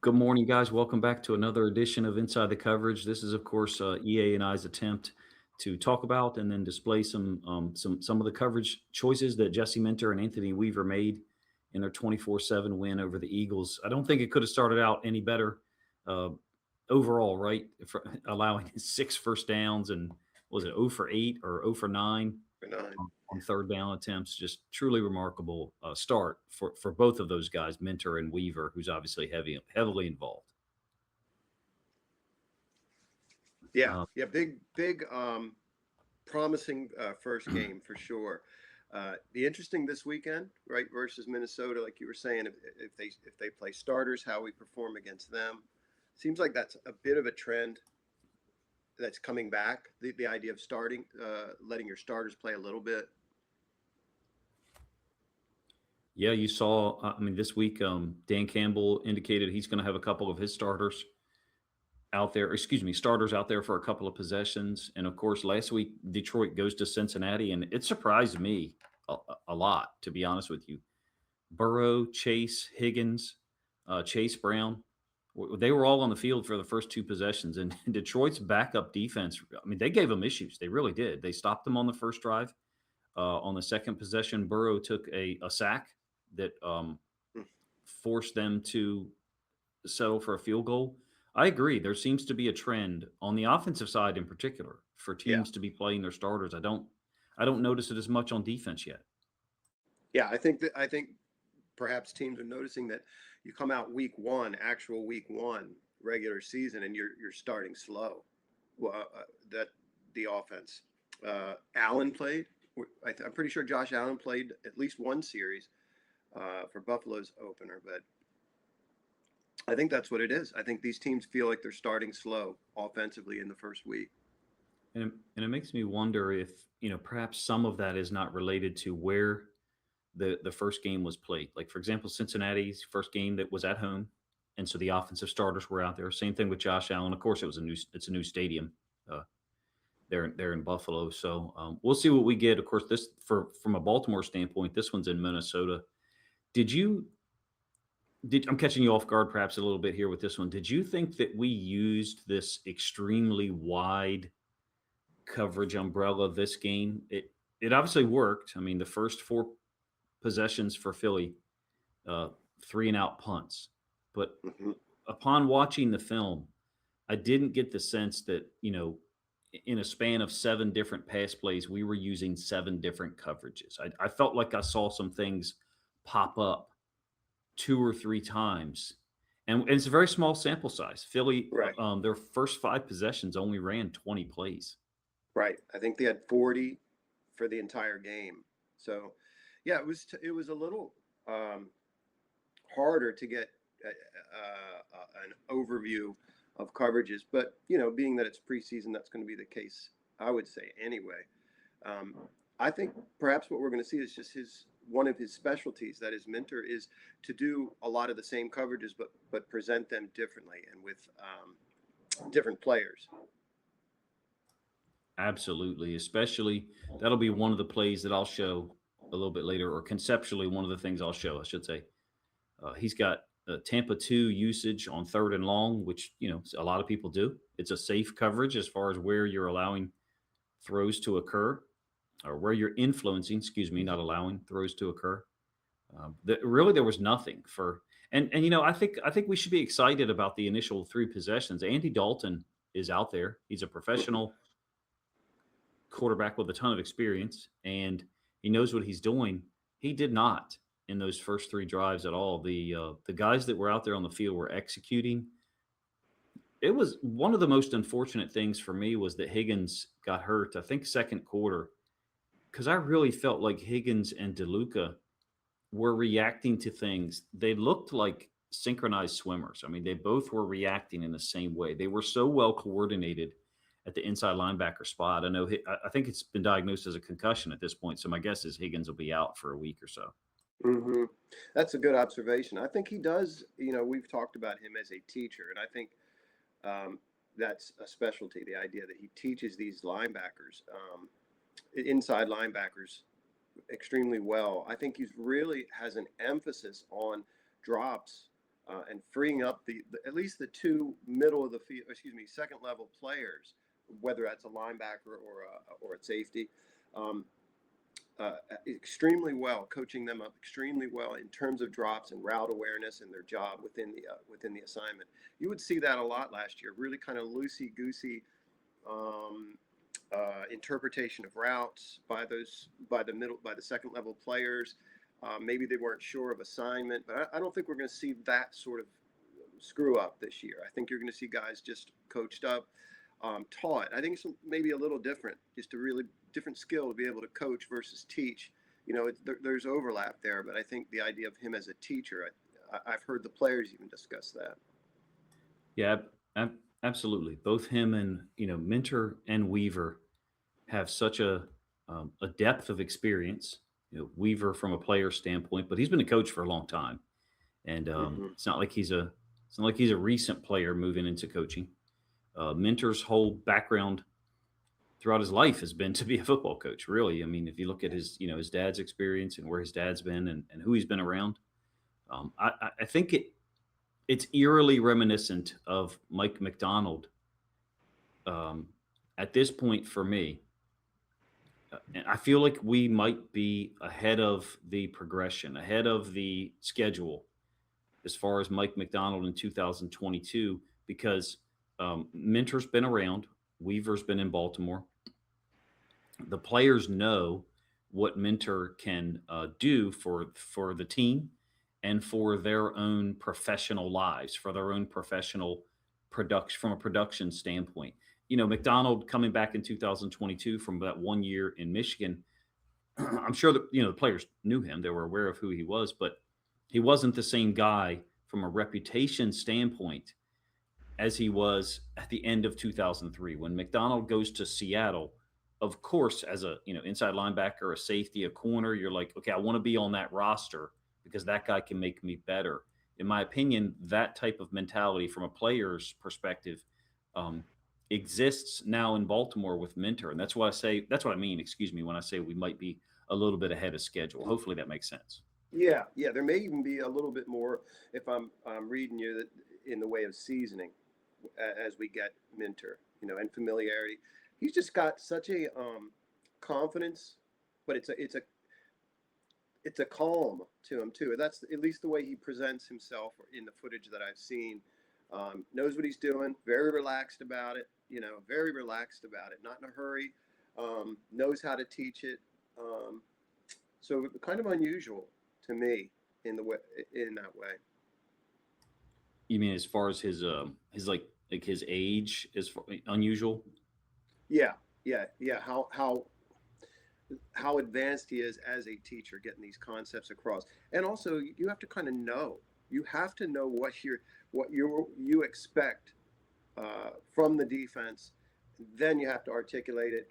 Good morning, guys. Welcome back to another edition of Inside the Coverage. This is, of course, EA and I's attempt to talk about and then display some of the coverage choices that Jesse Minter and Anthony Weaver made in their 24/7 win over the Eagles. I don't think it could have started out any better uh, overall, right? For allowing 6 first downs and was it 0 for 8 or 0 for 9 Or 9. on third down attempts. Just truly remarkable start for both of those guys, Minter and Weaver, who's obviously heavily involved. Yeah, Uh, yeah, big, promising, first game for sure. Be interesting this weekend, right, versus Minnesota, like you were saying, if they play starters, how we perform against them. Seems like that's a bit of a trend that's coming back. The idea of starting, letting your starters play a little bit. yeah, you saw. I mean, this week, Dan Campbell indicated he's going to have a couple of his starters out there. Excuse me, starters out there for a couple of possessions. And of course, last week Detroit goes to Cincinnati, and it surprised me a lot, to be honest with you. Burrow, Chase, Higgins, Chase Brown. They were all on the field for the first two possessions, and Detroit's backup defense. I mean, they gave them issues. They really did. They stopped them on the first drive. On the second possession, Burrow took a sack that Hmm. forced them to settle for a field goal. I agree. There seems to be a trend on the offensive side, in particular, for Yeah, teams to be playing their starters. I don't notice it as much on defense yet. yeah. I think perhaps teams are noticing that you come out week one, actual week one, regular season, and you're starting slow. Well, that the offense. Allen played. I'm pretty sure Josh Allen played at least one series for Buffalo's opener, but I think that's what it is. I think these teams feel like they're starting slow offensively in the first week. And it makes me wonder if, perhaps some of that is not related to where the first game was played. Like, for example, Cincinnati's first game that was at home, and so the offensive starters were out there. Same thing with Josh Allen. Of course, it's a new stadium. They're in Buffalo, so we'll see what we get. Of course, this from a Baltimore standpoint, this one's in Minnesota. Did you did I'm catching you off guard perhaps a little bit here with this one? Did you think that we used this extremely wide coverage umbrella this game? It obviously worked. I mean, the first four possessions for Philly, uh, three and out punts, but Hmm. upon watching the film, I didn't get the sense that, in a span of seven different pass plays, we were using seven different coverages. I felt like I saw some things pop up two or three times. And it's a very small sample size. Philly, Right, their first five possessions only ran 20 plays. right. I think they had 40 for the entire game. So, yeah, it was a little um, harder to get an overview of coverages, but being that it's preseason, that's going to be the case. I would say anyway. Um, I think perhaps what we're going to see is just his one of his specialties, that is Minter, is to do a lot of the same coverages, but present them differently and with different players. Absolutely. Especially that'll be one of the plays that I'll show a little bit later, or conceptually, one of the things I'll show, I should say. He's got Tampa 2 usage on third and long, which, a lot of people do. It's a safe coverage as far as where you're allowing throws to occur, or where you're influencing, excuse me, not allowing throws to occur. Really, there was nothing for, and I think we should be excited about the initial three possessions. Andy Dalton is out there. He's a professional quarterback with a ton of experience, and he knows what he's doing. He did not in those first three drives at all. The guys that were out there on the field were executing. It was one of the most unfortunate things for me was that Higgins got hurt. I think second quarter, because I really felt like Higgins and DeLuca were reacting to things. They looked like synchronized swimmers. I mean, they both were reacting in the same way. They were so well coordinated at the inside linebacker spot. I think it's been diagnosed as a concussion at this point. So my guess is Higgins will be out for a week or so. Hmm. That's a good observation. I think he does. We've talked about him as a teacher, and I think um, that's a specialty. The idea that he teaches these linebackers, inside linebackers, extremely well. I think he's really has an emphasis on drops and freeing up at least the two second level players, whether that's a linebacker or a safety, um, extremely well, coaching them up extremely well in terms of drops and route awareness and their job within the assignment. You would see that a lot last year, really kind of loosey goosey um, interpretation of routes by the second level players. Maybe they weren't sure of assignment, but I don't think we're going to see that sort of screw up this year. I think you're going to see guys just coached up, taught. I think it's maybe a little different, just a really different skill to be able to coach versus teach. There's overlap there, but I think the idea of him as a teacher, I've heard the players even discuss that. Yeah, absolutely. Both him and Minter and Weaver have such a depth of experience. Weaver from a player standpoint, but he's been a coach for a long time, and Mm-hmm. it's not like he's a recent player moving into coaching. Minter's whole background throughout his life has been to be a football coach. Really, I mean, if you look at his dad's experience and where his dad's been and who he's been around, I think it's eerily reminiscent of Mike McDonald. At this point, for me, and I feel like we might be ahead of the progression, ahead of the schedule, as far as Mike McDonald in 2022, because Minter's been around, Weaver's been in Baltimore. The players know what Minter can do for the team and for their own professional lives, for their own professional production from a production standpoint. McDonald coming back in 2022 from that 1 year in Michigan, I'm sure that the players knew him; they were aware of who he was, but he wasn't the same guy from a reputation standpoint as he was at the end of 2003 when McDonald goes to Seattle. Of course, as a inside linebacker, a safety, a corner, you're like, okay, I want to be on that roster because that guy can make me better. In my opinion, that type of mentality from a player's perspective um, exists now in Baltimore with Minter, and that's what I mean. Excuse me when I say we might be a little bit ahead of schedule. Hopefully, that makes sense. Yeah, yeah. There may even be a little bit more if I'm reading you that in the way of seasoning as we get Minter, and familiarity. He's just got such a confidence, but it's a calm to him too. That's at least the way he presents himself in the footage that I've seen. Knows what he's doing. Very relaxed about it. Very relaxed about it. Not in a hurry. Knows how to teach it. So kind of unusual to me in that way. You mean as far as his like his age is unusual? Yeah, yeah, yeah. How advanced he is as a teacher, getting these concepts across, and also you have to kind of know. You have to know what you expect from the defense. Then you have to articulate it.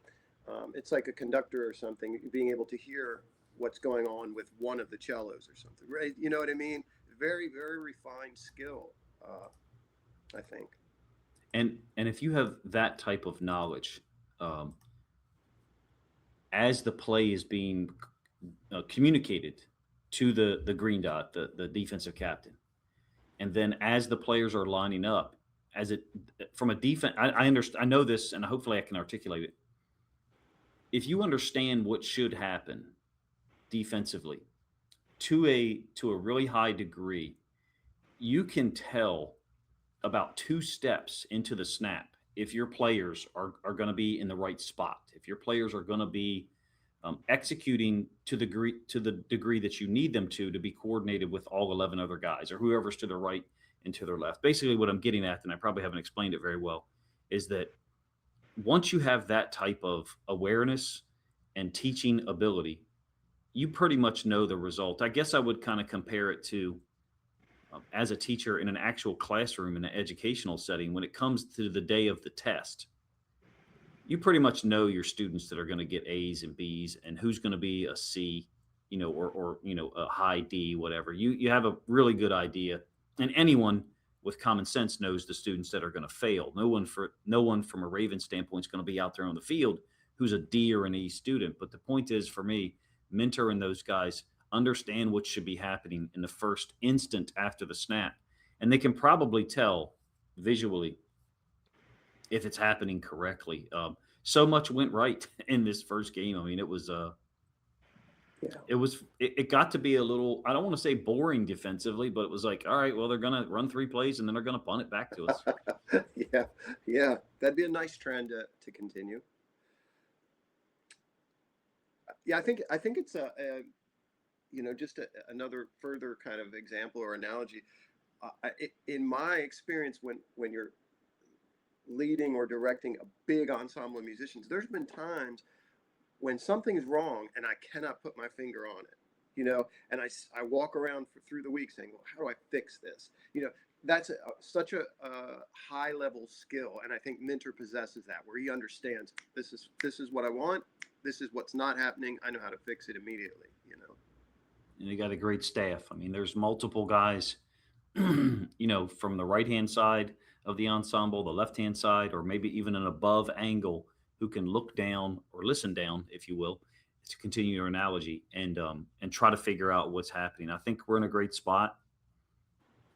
It's like a conductor or something, being able to hear what's going on with one of the cellos or something, right? You know what I mean? Very, very refined skill, I think. And if you have that type of knowledge, um, as the play is being communicated to the green dot, the defensive captain, and then as the players are lining up, as it from a defense, I understand, I know this, and hopefully I can articulate it. If you understand what should happen defensively to a really high degree, you can tell about 2 steps into the snap if your players are going to be in the right spot, if your players are going to be executing to the degree that you need them to be coordinated with all 11 other guys or whoever's to their right and to their left. Basically, what I'm getting at, and I probably haven't explained it very well, is that once you have that type of awareness and teaching ability, you pretty much know the result. I guess I would kind of compare it to as a teacher in an actual classroom in an educational setting. When it comes to the day of the test, you pretty much know your students that are going to get A's and B's and who's going to be a C, or a high D, whatever. You have a really good idea, and anyone with common sense knows the students that are going to fail. No one from a Raven standpoint is going to be out there on the field who's a D or an E student. But the point is, for me, Mentor and those guys understand what should be happening in the first instant after the snap. and they can probably tell visually if it's happening correctly. So much went right in this first game. I mean, Yeah. it got to be a little, I don't want to say boring defensively, but it was like, all right, well, they're gonna run 3 plays and then they're gonna punt it back to us. Yeah. Yeah. That'd be a nice trend to continue. Yeah, I think it's just another further kind of example or analogy. In my experience, when you're leading or directing a big ensemble of musicians, there's been times when something's wrong and I cannot put my finger on it, and I walk around through the week saying, well, how do I fix this? That's such a high level skill. And I think Minter possesses that, where he understands this is what I want. This is what's not happening. I know how to fix it immediately. And they got a great staff. I mean, there's multiple guys, from the right hand side of the ensemble, the left hand side, or maybe even an above angle who can look down or listen down, if you will, to continue your analogy and try to figure out what's happening. I think we're in a great spot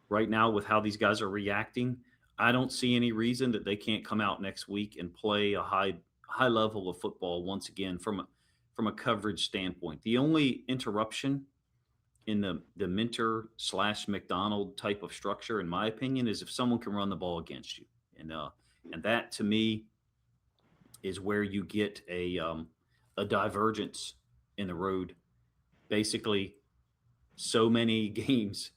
right now with how these guys are reacting. I don't see any reason that they can't come out next week and play a high level of football once again from a coverage standpoint. The only interruption in the Minter / McDonald type of structure, in my opinion, is if someone can run the ball against you, and that to me is where you get a divergence in the road. Basically, so many games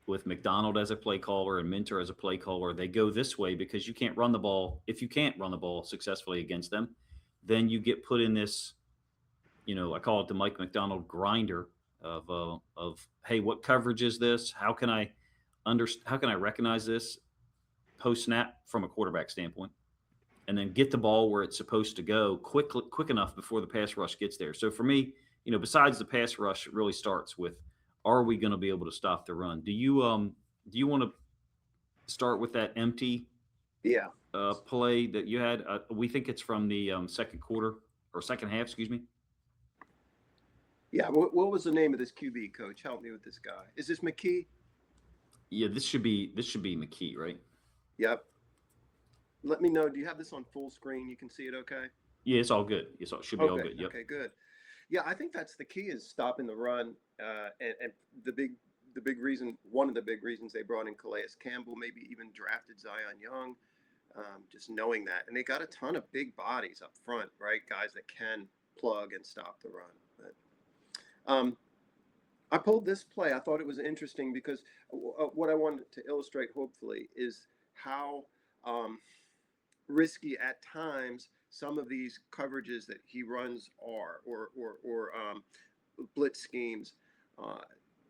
with McDonald as a play caller and Minter as a play caller, they go this way because you can't run the ball. If you can't run the ball successfully against them, then you get put in this, I call it the Mike McDonald grinder of hey, what coverage is this? How can I recognize this post snap from a quarterback standpoint, and then get the ball where it's supposed to go quick enough before the pass rush gets there. So for me, besides the pass rush, it really starts with, are we going to be able to stop the run? Do you want to start with that empty Yeah. play that you had? We think it's from the second quarter or second half, excuse me. Yeah. What was the name of this QB coach? Help me with this guy. Is this McKee? Yeah, this should be McKee, right? Yep. Let me know. Do you have this on full screen? You can see it okay? Yeah, it's all good. It should be all Okay. good. Yep. Okay, good. Yeah, I think that's the key, is stopping the run. And one of the big reasons they brought in Calais Campbell, maybe even drafted Zion Young, just knowing that. And they got a ton of big bodies up front, right? Guys that can plug and stop the run. But I pulled this play. I thought it was interesting because what I wanted to illustrate, hopefully, is how risky at times some of these coverages that he runs are, or blitz schemes,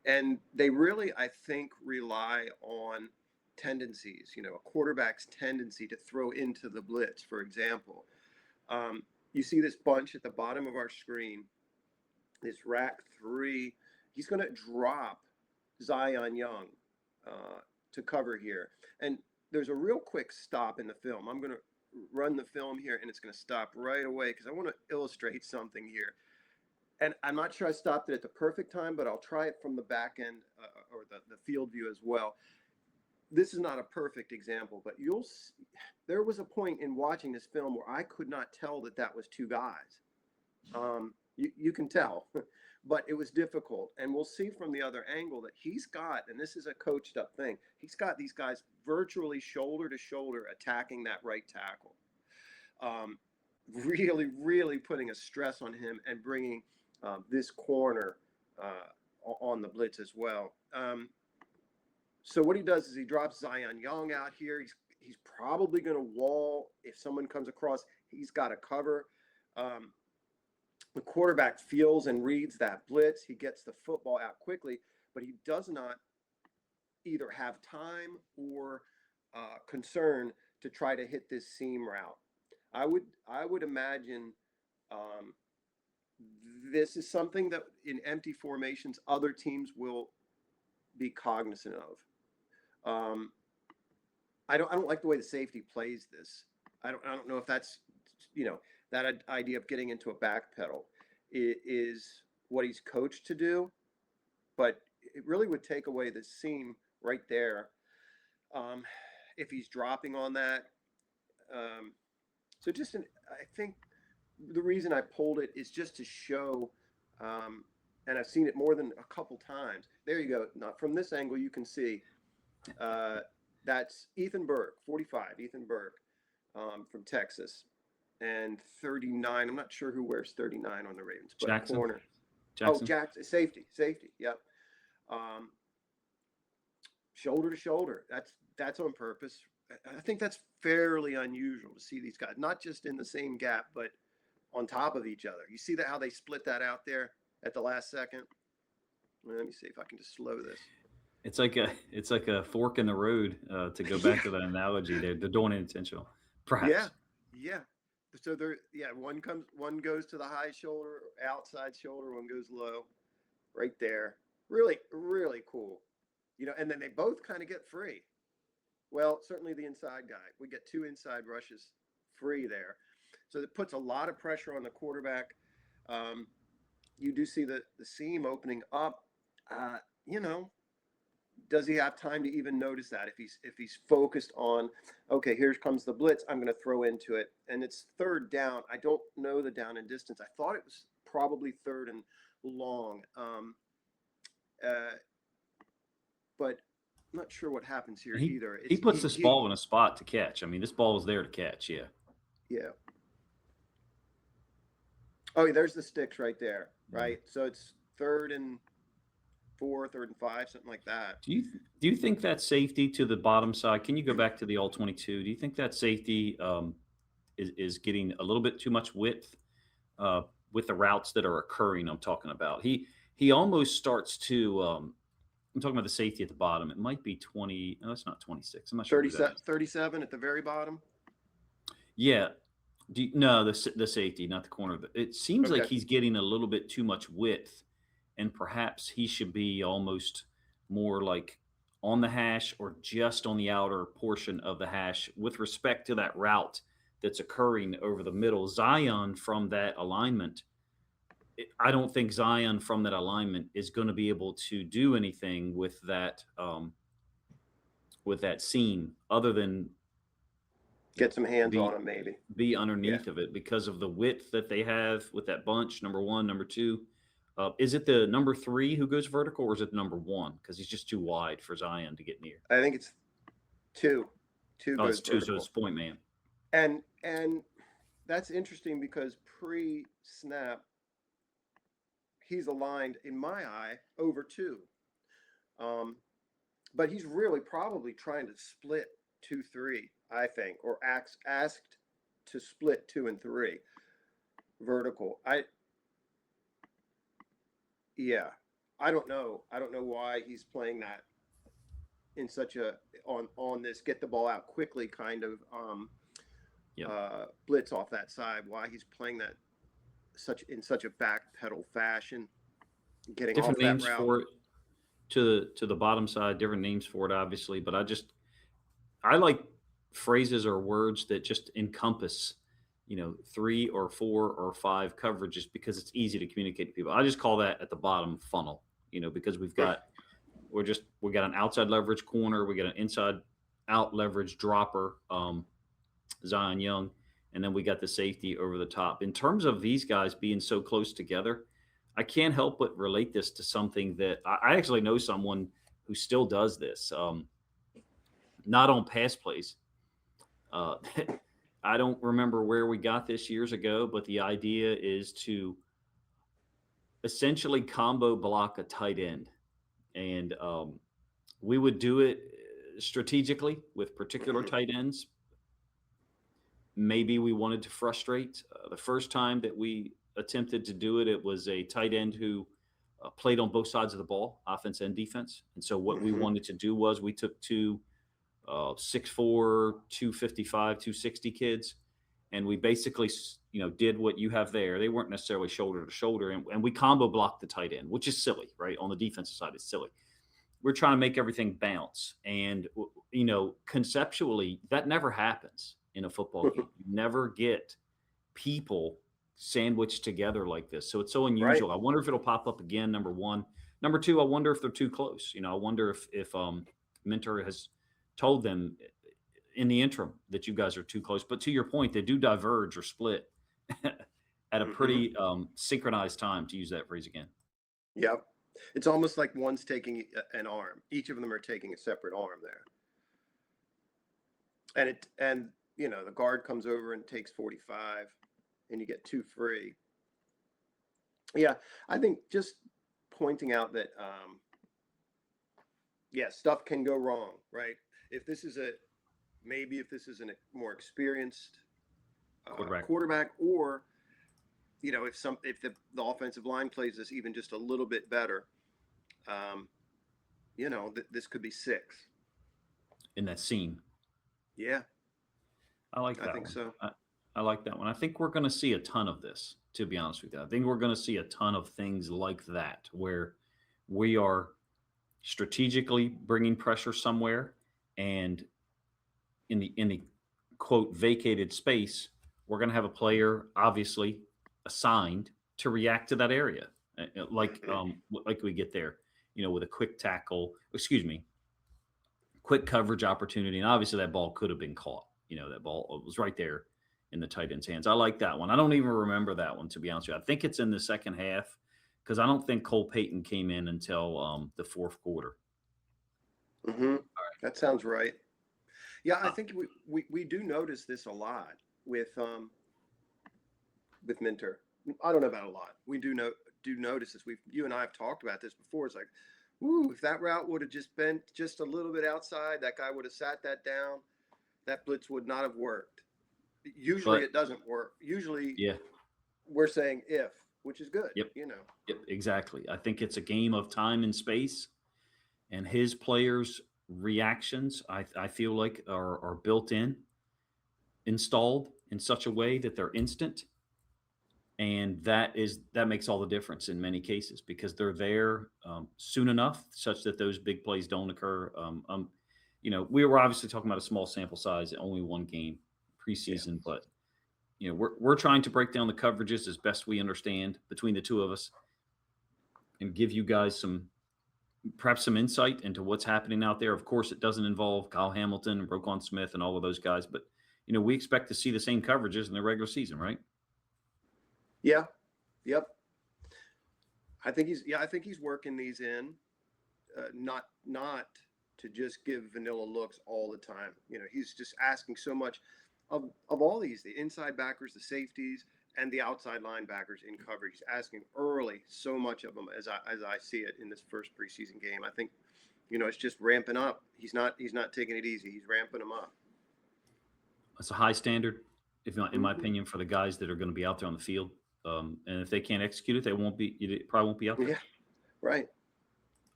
and they really, I think, rely on tendencies. A quarterback's tendency to throw into the blitz, for example. You see this bunch at the bottom of our screen, this rack 3. He's going to drop Zion Young to cover here, and there's a real quick stop in the film. I'm going to run the film here, and it's going to stop right away because I want to illustrate something here. And I'm not sure I stopped it at the perfect time, but I'll try it from the back end or the field view as well. This is not a perfect example, but there was a point in watching this film where I could not tell that was two guys. You can tell, but it was difficult. And we'll see from the other angle that he's got, and this is a coached up thing, he's got these guys virtually shoulder to shoulder attacking that right tackle. Really, really putting a stress on him and bringing this corner on the blitz as well. So what he does is he drops Zion Young out here. He's probably going to wall. If someone comes across, he's got to cover. The quarterback feels and reads that blitz. He gets the football out quickly, but he does not either have time or concern to try to hit this seam route. I would imagine this is something that in empty formations other teams will be cognizant of. I don't like the way the safety plays this. I don't know if that's that idea of getting into a back pedal is what he's coached to do, but it really would take away the seam right there. um, if he's dropping on that. Um, so I think the reason I pulled it is just to show, um, and I've seen it more than a couple times. There you go. Not from this angle, you can see uh, that's Ethan Burke, 45, Ethan Burke from Texas, and 39. I'm not sure who wears 39 on the Ravens, but Jackson. corner. Oh, Jackson. Jackson, safety. Yep. Um, Shoulder to shoulder. That's on purpose. I think that's fairly unusual to see these guys, not just in the same gap, but on top of each other. You see that how they split that out there at the last second? Let me see if I can just slow this. It's like a fork in the road. To go back to that analogy, they're doing it intentional, perhaps. Yeah. So one goes to the high shoulder, outside shoulder, one goes low, right there. Really, really cool. And then they both kind of get free. Well, certainly the inside guy. We get 2 inside rushes free there. So it puts a lot of pressure on the quarterback. You do see the seam opening up. Does he have time to even notice that? If he's focused on, okay, here comes the blitz, I'm going to throw into it. And it's third down. I don't know the down and distance. I thought it was probably third and long. But I'm not sure what happens here either. He puts this ball in a spot to catch. I mean, this ball is there to catch. Yeah. Yeah. Oh, there's the sticks right there, right? So it's 3rd and 4, 3rd and 5, something like that. Do you think that safety to the bottom side? Can you go back to the all 22? Do you think that safety is getting a little bit too much width with the routes that are occurring? I'm talking about. He almost starts to. I'm talking about the safety at the bottom. It might be 20. No, it's not 26. I'm not sure. 37 at the very bottom. Yeah. No, the safety, not the corner. It seems like he's getting a little bit too much width, and perhaps he should be almost more like on the hash or just on the outer portion of the hash with respect to that route that's occurring over the middle. Zion from that alignment, I don't think Zion from that alignment is going to be able to do anything with that seam other than get some hands on him, maybe be underneath of it because of the width that they have with that bunch. Number 1, number 2. Is it the number 3 who goes vertical, or is it number 1 because he's just too wide for Zion to get near? I think it's 2. 2 goes vertical. So it's point man. And that's interesting because pre-snap, he's aligned, in my eye, over 2. But he's really probably trying to split 2-3, I think, or asked to split 2 and 3 vertical. I don't know. I don't know why he's playing that in such a on this get the ball out quickly kind of blitz off that side. Why he's playing that in such a backpedal fashion, getting different off that names route. For it to the bottom side, different names for it, obviously. But I like phrases or words that just encompass 3 or 4 or 5 coverages because it's easy to communicate to people. I just call that at the bottom funnel, because we got an outside leverage corner, we got an inside out leverage dropper, Zion Young, and then we got the safety over the top. In terms of these guys being so close together, I can't help but relate this to something that I actually know someone who still does this, not on pass plays. I don't remember where we got this years ago, but the idea is to essentially combo block a tight end. And we would do it strategically with particular tight ends. Maybe we wanted to frustrate. The first time that we attempted to do it, it was a tight end who played on both sides of the ball, offense and defense. And so what we wanted to do was we took 2 6'4", 255, 260 kids, and we basically, did what you have there. They weren't necessarily shoulder to shoulder, and we combo blocked the tight end, which is silly, right? On the defensive side, it's silly. We're trying to make everything bounce, and conceptually, that never happens in a football game. You never get people sandwiched together like this, so it's so unusual. Right. I wonder if it'll pop up again. Number 1, number 2. I wonder if they're too close. I wonder if Mentor has told them in the interim that you guys are too close. But to your point, they do diverge or split at a Hmm. pretty synchronized time, to use that phrase again. Yep. It's almost like one's taking an arm. Each of them are taking a separate arm there. And the guard comes over and takes 45 and you get 2 free. Yeah, I think just pointing out that stuff can go wrong, right? If this is a if this is a more experienced quarterback, or if the offensive line plays this even just a little bit better, this could be 6 in that scene. Yeah, I like that I think one. so. I like that one. I think we're going to see a ton of this, to be honest with you. I think we're going to see a ton of things like that where we are strategically bringing pressure somewhere, and in the quote vacated space, we're going to have a player obviously assigned to react to that area, like we get there, with a quick tackle. Excuse me, quick coverage opportunity, and obviously that ball could have been caught. That ball was right there in the tight end's hands. I like that one. I don't even remember that one, to be honest with you. I think it's in the second half because I don't think Cole Payton came in until the fourth quarter. Mm-hmm. That sounds right. Yeah, I Uh, think we do notice this a lot with Minter. I don't know about a lot. We do notice this. You and I have talked about this before. It's like, ooh, if that route would have just been just a little bit outside, that guy would have sat that down. That blitz would not have worked. Usually, but it doesn't work. Usually, yeah, we're saying if, which is good. yep, yep, exactly. I think it's a game of time and space, and his players' reactions, I feel like, are built in, installed in such a way that they're instant, and that makes all the difference in many cases because they're there soon enough such that those big plays don't occur. We were obviously talking about a small sample size, only one game Yeah. preseason, but we're trying to break down the coverages as best we understand between the two of us and give you guys perhaps some insight into what's happening out there. Of course, it doesn't involve Kyle Hamilton and Roquan Smith and all of those guys, but we expect to see the same coverages in the regular season, right? Yeah. Yep. I think he's working these in, not to just give vanilla looks all the time. He's just asking so much of all these, the inside backers, the safeties, and the outside linebackers in coverage. He's asking early so much of them as I see it in this first preseason game. I think it's just ramping up. He's not taking it easy. He's ramping them up. It's a high standard, if not, in my Mm-hmm. opinion, for the guys that are going to be out there on the field. And if they can't execute it, it probably won't be out there. Yeah. Right.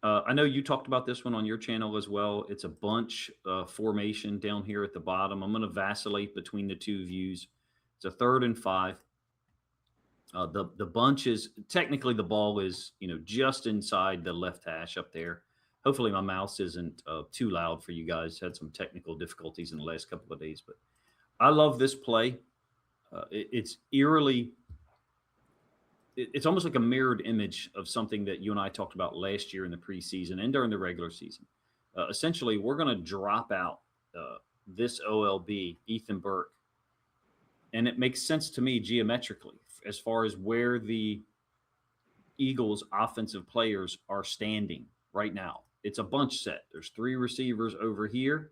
I know you talked about this one on your channel as well. It's a bunch formation down here at the bottom. I'm going to vacillate between the two views. It's a 3rd and 5. The bunch is technically the ball is just inside the left hash up there. Hopefully my mouse isn't too loud for you guys. Had some technical difficulties in the last couple of days, but I love this play. It's eerily. It's almost like a mirrored image of something that you and I talked about last year in the preseason and during the regular season. Essentially, we're going to drop out this OLB, Ethan Burke, and it makes sense to me geometrically as far as where the Eagles' offensive players are standing right now. It's a bunch set. There's 3 receivers over here,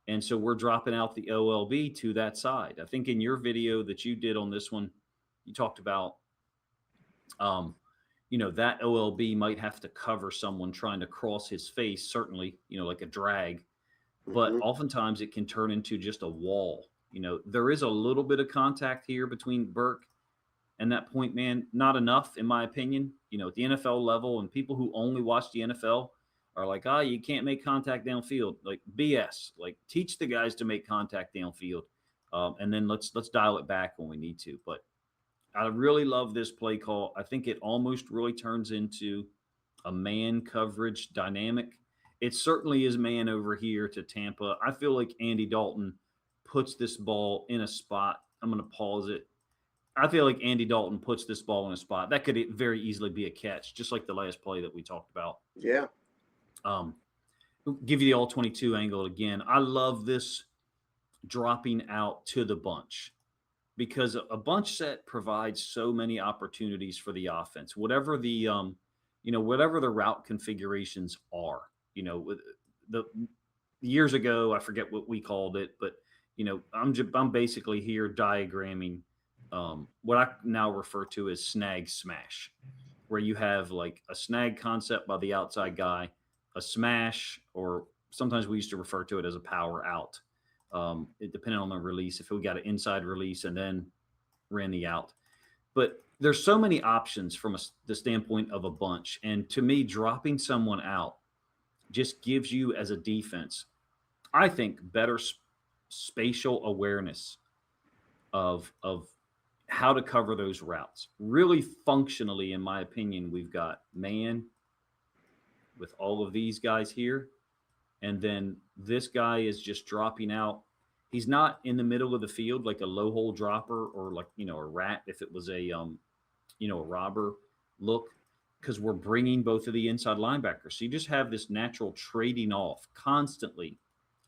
and so we're dropping out the OLB to that side. I think in your video that you did on this one, you talked about that OLB might have to cover someone trying to cross his face, certainly, like a drag, but Mm-hmm. oftentimes it can turn into just a wall. There is a little bit of contact here between Burke and that point man, not enough, in my opinion, at the NFL level, and people who only watch the NFL are like, you can't make contact downfield. Like BS, like teach the guys to make contact downfield. And then let's dial it back when we need to. But I really love this play call. I think it almost really turns into a man coverage dynamic. It certainly is man over here to Tampa. I feel like Andy Dalton puts this ball in a spot. I'm going to pause it. I feel like Andy Dalton puts this ball in a spot that could very easily be a catch, just like the last play that we talked about. Yeah. give you the all 22 angle again. I love this dropping out to the bunch because a bunch set provides so many opportunities for the offense, whatever the whatever the route configurations are. With the years ago, I forget what we called it, but I'm basically here diagramming what I now refer to as snag smash, where you have like a snag concept by the outside guy, a smash, or sometimes we used to refer to it as a power out. It depended on the release. If we got an inside release and then ran the out, but there's so many options from the standpoint of a bunch, and to me, dropping someone out just gives you as a defense, I think, better spatial awareness of how to cover those routes. Really functionally, in my opinion, we've got man with all of these guys here, and then this guy is just dropping out. He's not in the middle of the field like a low hole dropper or like a rat if it was a a robber look, because we're bringing both of the inside linebackers. So you just have this natural trading off constantly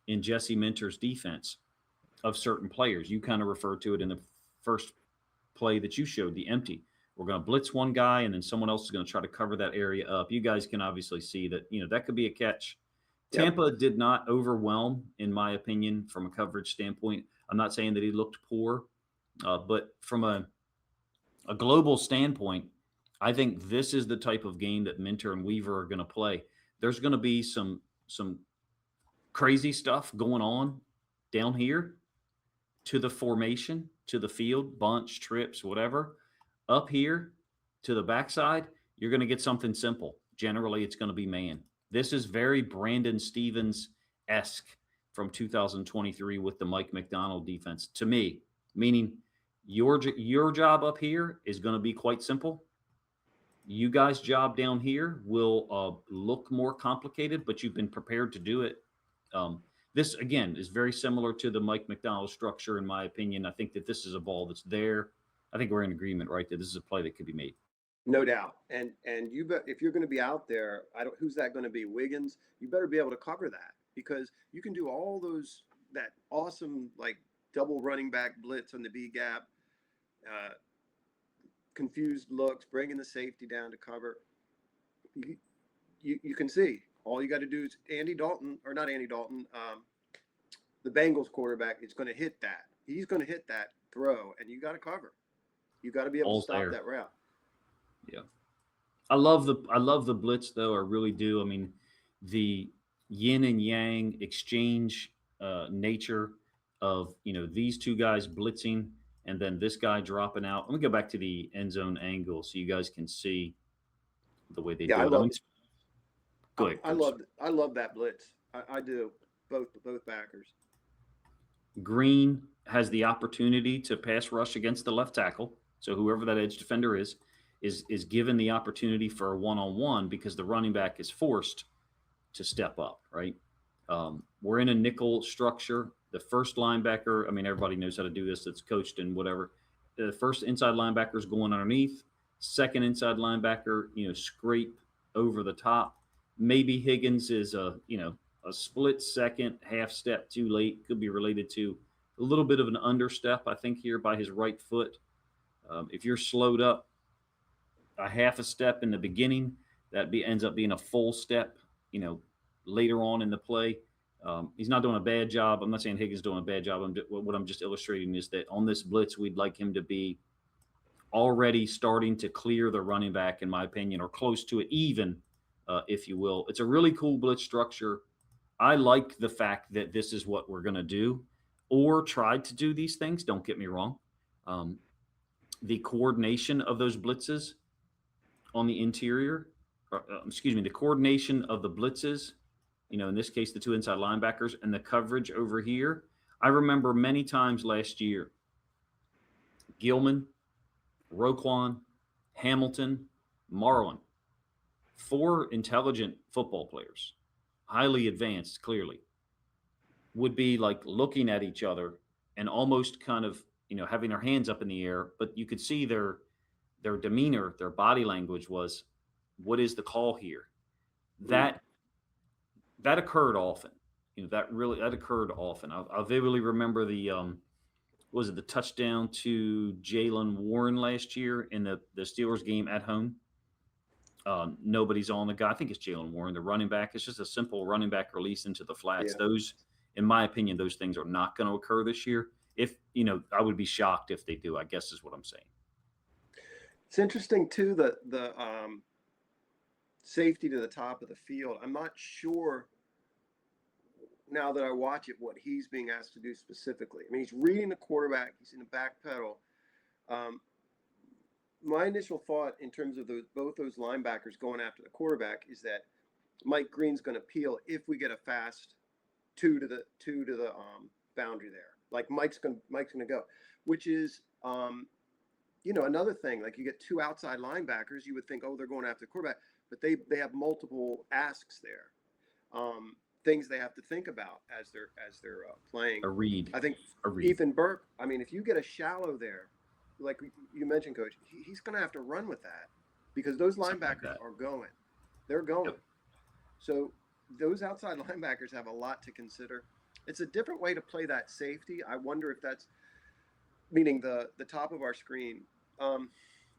in Jesse Minter's defense of certain players. You kind of referred to it in the first play that you showed, the empty. We're going to blitz one guy, and then someone else is going to try to cover that area up. You guys can obviously see that, that could be a catch. Yep. Tampa did not overwhelm, in my opinion, from a coverage standpoint. I'm not saying that he looked poor, but from a global standpoint, I think this is the type of game that Minter and Weaver are going to play. There's going to be some crazy stuff going on down here to the formation, to the field, bunch, trips, whatever. Up here to the backside, you're going to get something simple. Generally, it's going to be man. This is very Brandon Stevens-esque from 2023 with the Mike McDonald defense to me, meaning your job up here is going to be quite simple. You guys' job down here will look more complicated, but you've been prepared to do it. This, again, is very similar to the Mike McDonald structure, in my opinion. I think that this is a ball that's there. I think we're in agreement, right, that this is a play that could be made. No doubt. And you bet if you're going to be out there, who's that going to be? Wiggins? You better be able to cover that, because you can do all that awesome like double running back blitz on the B gap, confused looks, bringing the safety down to cover. You can see. All you got to do is the Bengals quarterback is going to hit that. He's going to hit that throw, and you got to cover. You got to be able to stop that route. Yeah, I love the blitz though. I really do. I mean, the yin and yang exchange nature of these two guys blitzing and then this guy dropping out. Let me go back to the end zone angle so you guys can see the way they do it. Go ahead. I love that blitz. I do. Both backers. Green has the opportunity to pass rush against the left tackle. So whoever that edge defender is given the opportunity for a one-on-one because the running back is forced to step up, right? We're in a nickel structure. The first linebacker, I mean, everybody knows how to do this. That's coached and whatever. The first inside linebacker is going underneath. Second inside linebacker, scrape over the top. Maybe Higgins is a split second, half step too late. Could be related to a little bit of an understep, I think, here by his right foot. If you're slowed up a half a step in the beginning, ends up being a full step, later on in the play. He's not doing a bad job. I'm not saying Higgins is doing a bad job. What I'm just illustrating is that on this blitz, we'd like him to be already starting to clear the running back, in my opinion, or close to it even, if you will. It's a really cool blitz structure. I like the fact that this is what we're going to do or tried to do these things. Don't get me wrong. The coordination of those blitzes on the interior, the coordination of the blitzes, in this case, the two inside linebackers and the coverage over here. I remember many times last year, Gilman, Roquan, Hamilton, Marlin, 4 intelligent football players, highly advanced, clearly, would be like looking at each other and almost kind of, having their hands up in the air, but you could see their demeanor, their body language was, what is the call here? That that occurred often. That occurred often. I vividly remember was it the touchdown to Jalen Warren last year in the Steelers game at home? Nobody's on the guy. I think it's Jalen Warren, the running back. It's just a simple running back release into the flats. Yeah. Those, in my opinion, those things are not going to occur this year. If I would be shocked if they do. I guess is what I'm saying. It's interesting too, the safety to the top of the field. I'm not sure now that I watch it what he's being asked to do specifically. I mean, he's reading the quarterback. He's in the back pedal. My initial thought in terms of both those linebackers going after the quarterback is that Mike Green's going to peel if we get a fast two to the boundary there. Like Mike's going to go, which is another thing. Like you get two outside linebackers, you would think, oh, they're going after the quarterback, but they have multiple asks there. Things they have to think about as they're playing. A read. I think A read. Ethan Burke. I mean, if you get a shallow there, like you mentioned, Coach, he's going to have to run with that because those linebackers are going. They're going. Yep. So those outside linebackers have a lot to consider. It's a different way to play that safety. I wonder if that's meaning the top of our screen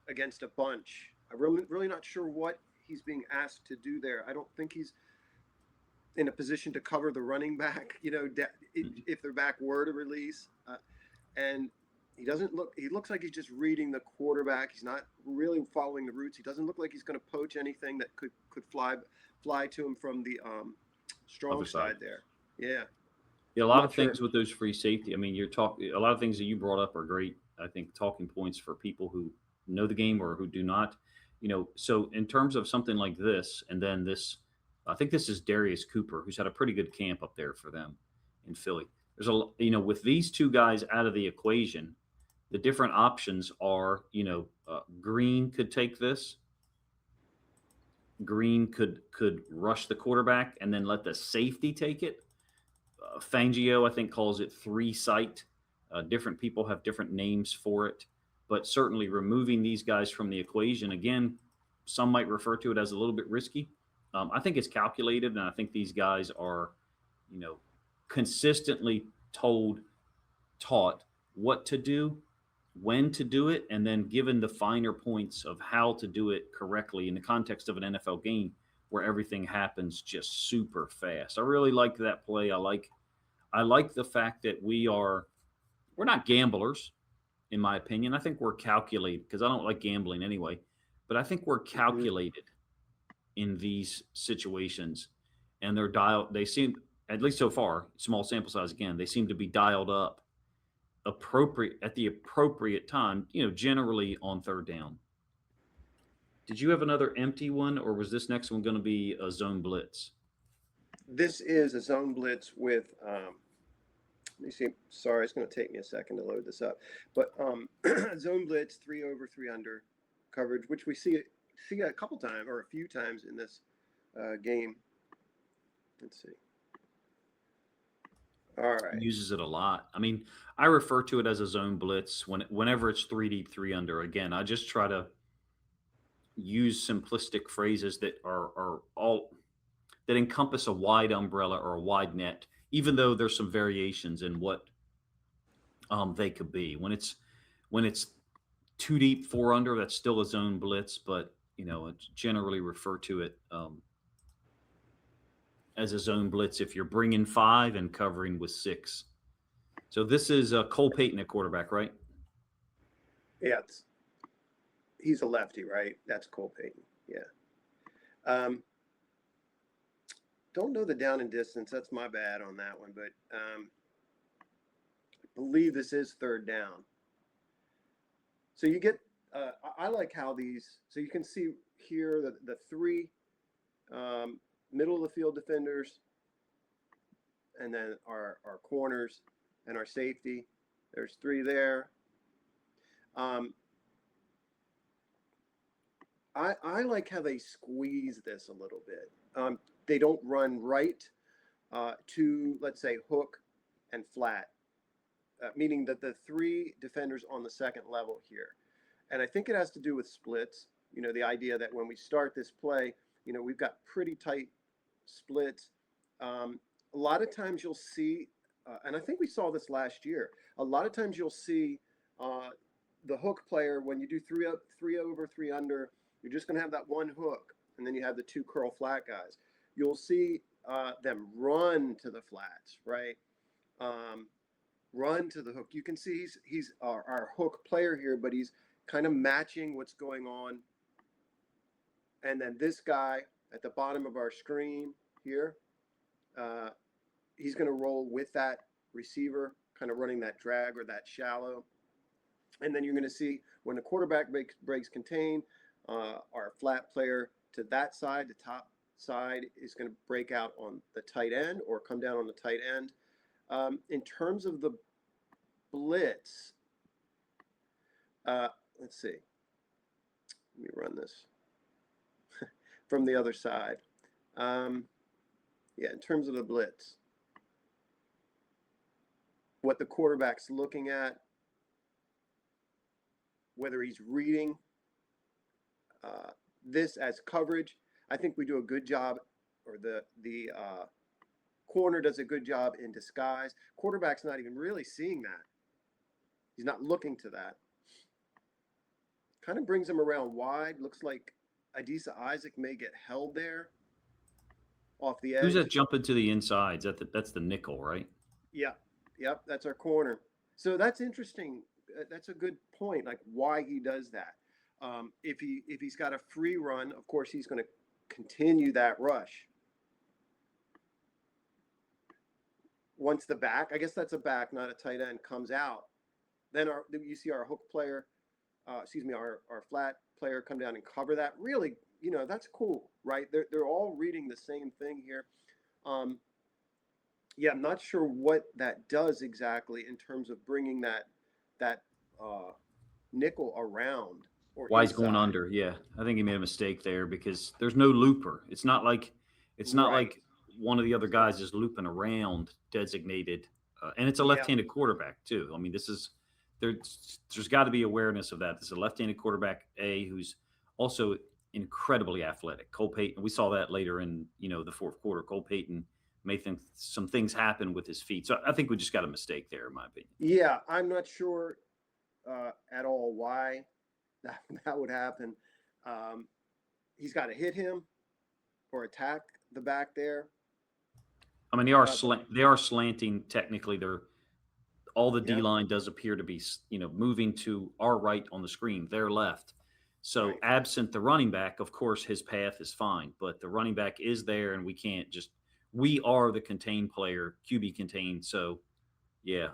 against a bunch. I'm really not sure what he's being asked to do there. I don't think he's in a position to cover the running back, if their back were to release. And he looks like he's just reading the quarterback. He's not really following the routes. He doesn't look like he's going to poach anything that could fly to him from the strong side there. Yeah. Yeah, a lot of things with those free safety. I mean, a lot of things that you brought up are great, I think, talking points for people who know the game or who do not. So in terms of something like this, and then this, I think this is Darius Cooper, who's had a pretty good camp up there for them in Philly. There's with these two guys out of the equation, the different options are, Green could take this. Green could rush the quarterback and then let the safety take it. Fangio, I think, calls it three sight. Different people have different names for it, but certainly removing these guys from the equation, again, some might refer to it as a little bit risky. I think it's calculated, and I think these guys are, consistently taught what to do, when to do it, and then given the finer points of how to do it correctly in the context of an NFL game where everything happens just super fast. I really like that play. I like the fact that we're not gamblers, in my opinion. I think we're calculated because I don't like gambling anyway, but I think we're calculated in these situations, and they seem, at least so far, small sample size again, they seem to be dialed up at the appropriate time, generally on third down. Did you have another empty one, or was this next one going to be a zone blitz? This is a zone blitz with, let me see. Sorry, it's going to take me a second to load this up. But zone blitz, 3 over, 3 under coverage, which we see a couple times or a few times in this game. Let's see. All right. Uses it a lot. I mean, I refer to it as a zone blitz whenever it's 3 deep, 3 under. Again, I just try to use simplistic phrases that are all that encompass a wide umbrella or a wide net, even though there's some variations in what they could be. When it's 2 deep, 4 under, that's still a zone blitz, but it's generally refer to it as a zone blitz if you're bringing 5 and covering with 6. So this is Cole Payton at quarterback, right? Yeah, he's a lefty, right? That's Cole Payton. Yeah. Don't know the down and distance. That's my bad on that one, but I believe this is third down. So you get, I like how these, so you can see here the 3 middle of the field defenders, and then our corners and our safety. There's 3 there. I like how they squeeze this a little bit. They don't run right to, let's say, hook and flat, meaning that the 3 defenders on the second level here. And I think it has to do with splits. The idea that when we start this play, we've got pretty tight splits. A lot of times you'll see, and I think we saw this last year. A lot of times you'll see the hook player when you do three over, three under. You're just going to have that one hook, and then you have the two curl flat guys. You'll see them run to the flats, right? Run to the hook. You can see he's our hook player here, but he's kind of matching what's going on. And then this guy at the bottom of our screen here, he's going to roll with that receiver, kind of running that drag or that shallow. And then you're going to see when the quarterback breaks contain, our flat player to that side, the top side, is going to break out on the tight end or come down on the tight end. In terms of the blitz, let's see. Let me run this from the other side. In terms of the blitz, what the quarterback's looking at, whether he's reading this as coverage, I think we do a good job, or the corner does a good job in disguise. Quarterback's not even really seeing that. He's not looking to that. Kind of brings him around wide. Looks like Adisa Isaac may get held there off the edge. Who's that jumping to the insides? That's the nickel, right? Yeah. Yep. That's our corner. So that's interesting. That's a good point. Like why he does that. If he's got a free run, of course he's going to continue that rush. Once the back, I guess that's a back, not a tight end, comes out, then you see our hook player, our flat player come down and cover that. Really, that's cool, right? They're all reading the same thing here. I'm not sure what that does exactly in terms of bringing that nickel around. Or why he's going under. Yeah, I think he made a mistake there because there's no looper. It's not like one of the other guys is looping around designated, and it's a left-handed quarterback too. I mean, there's got to be awareness of that. This is a left-handed quarterback, who's also incredibly athletic. Cole Payton, we saw that later in the fourth quarter. Cole Payton made some things happen with his feet. So I think we just got a mistake there, in my opinion. Yeah, I'm not sure at all why that would happen. He's got to hit him or attack the back there. I mean, they are slanting. Technically, all the D line does appear to be moving to our right on the screen, their left. So right. Absent the running back, of course, his path is fine. But the running back is there, and we are the contained player, QB contained. So, yeah,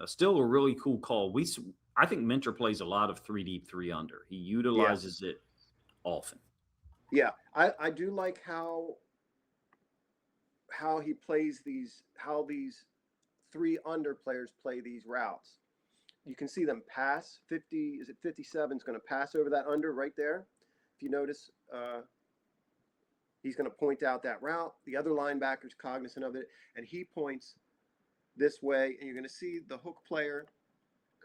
still a really cool call. I think Mentor plays a lot of 3 deep, 3 under. He utilizes it often. Yeah, I do like how he plays how these 3 under players play these routes. You can see them pass. 57 is going to pass over that under right there. If you notice, he's going to point out that route. The other linebacker's cognizant of it, and he points this way, and you're going to see the hook player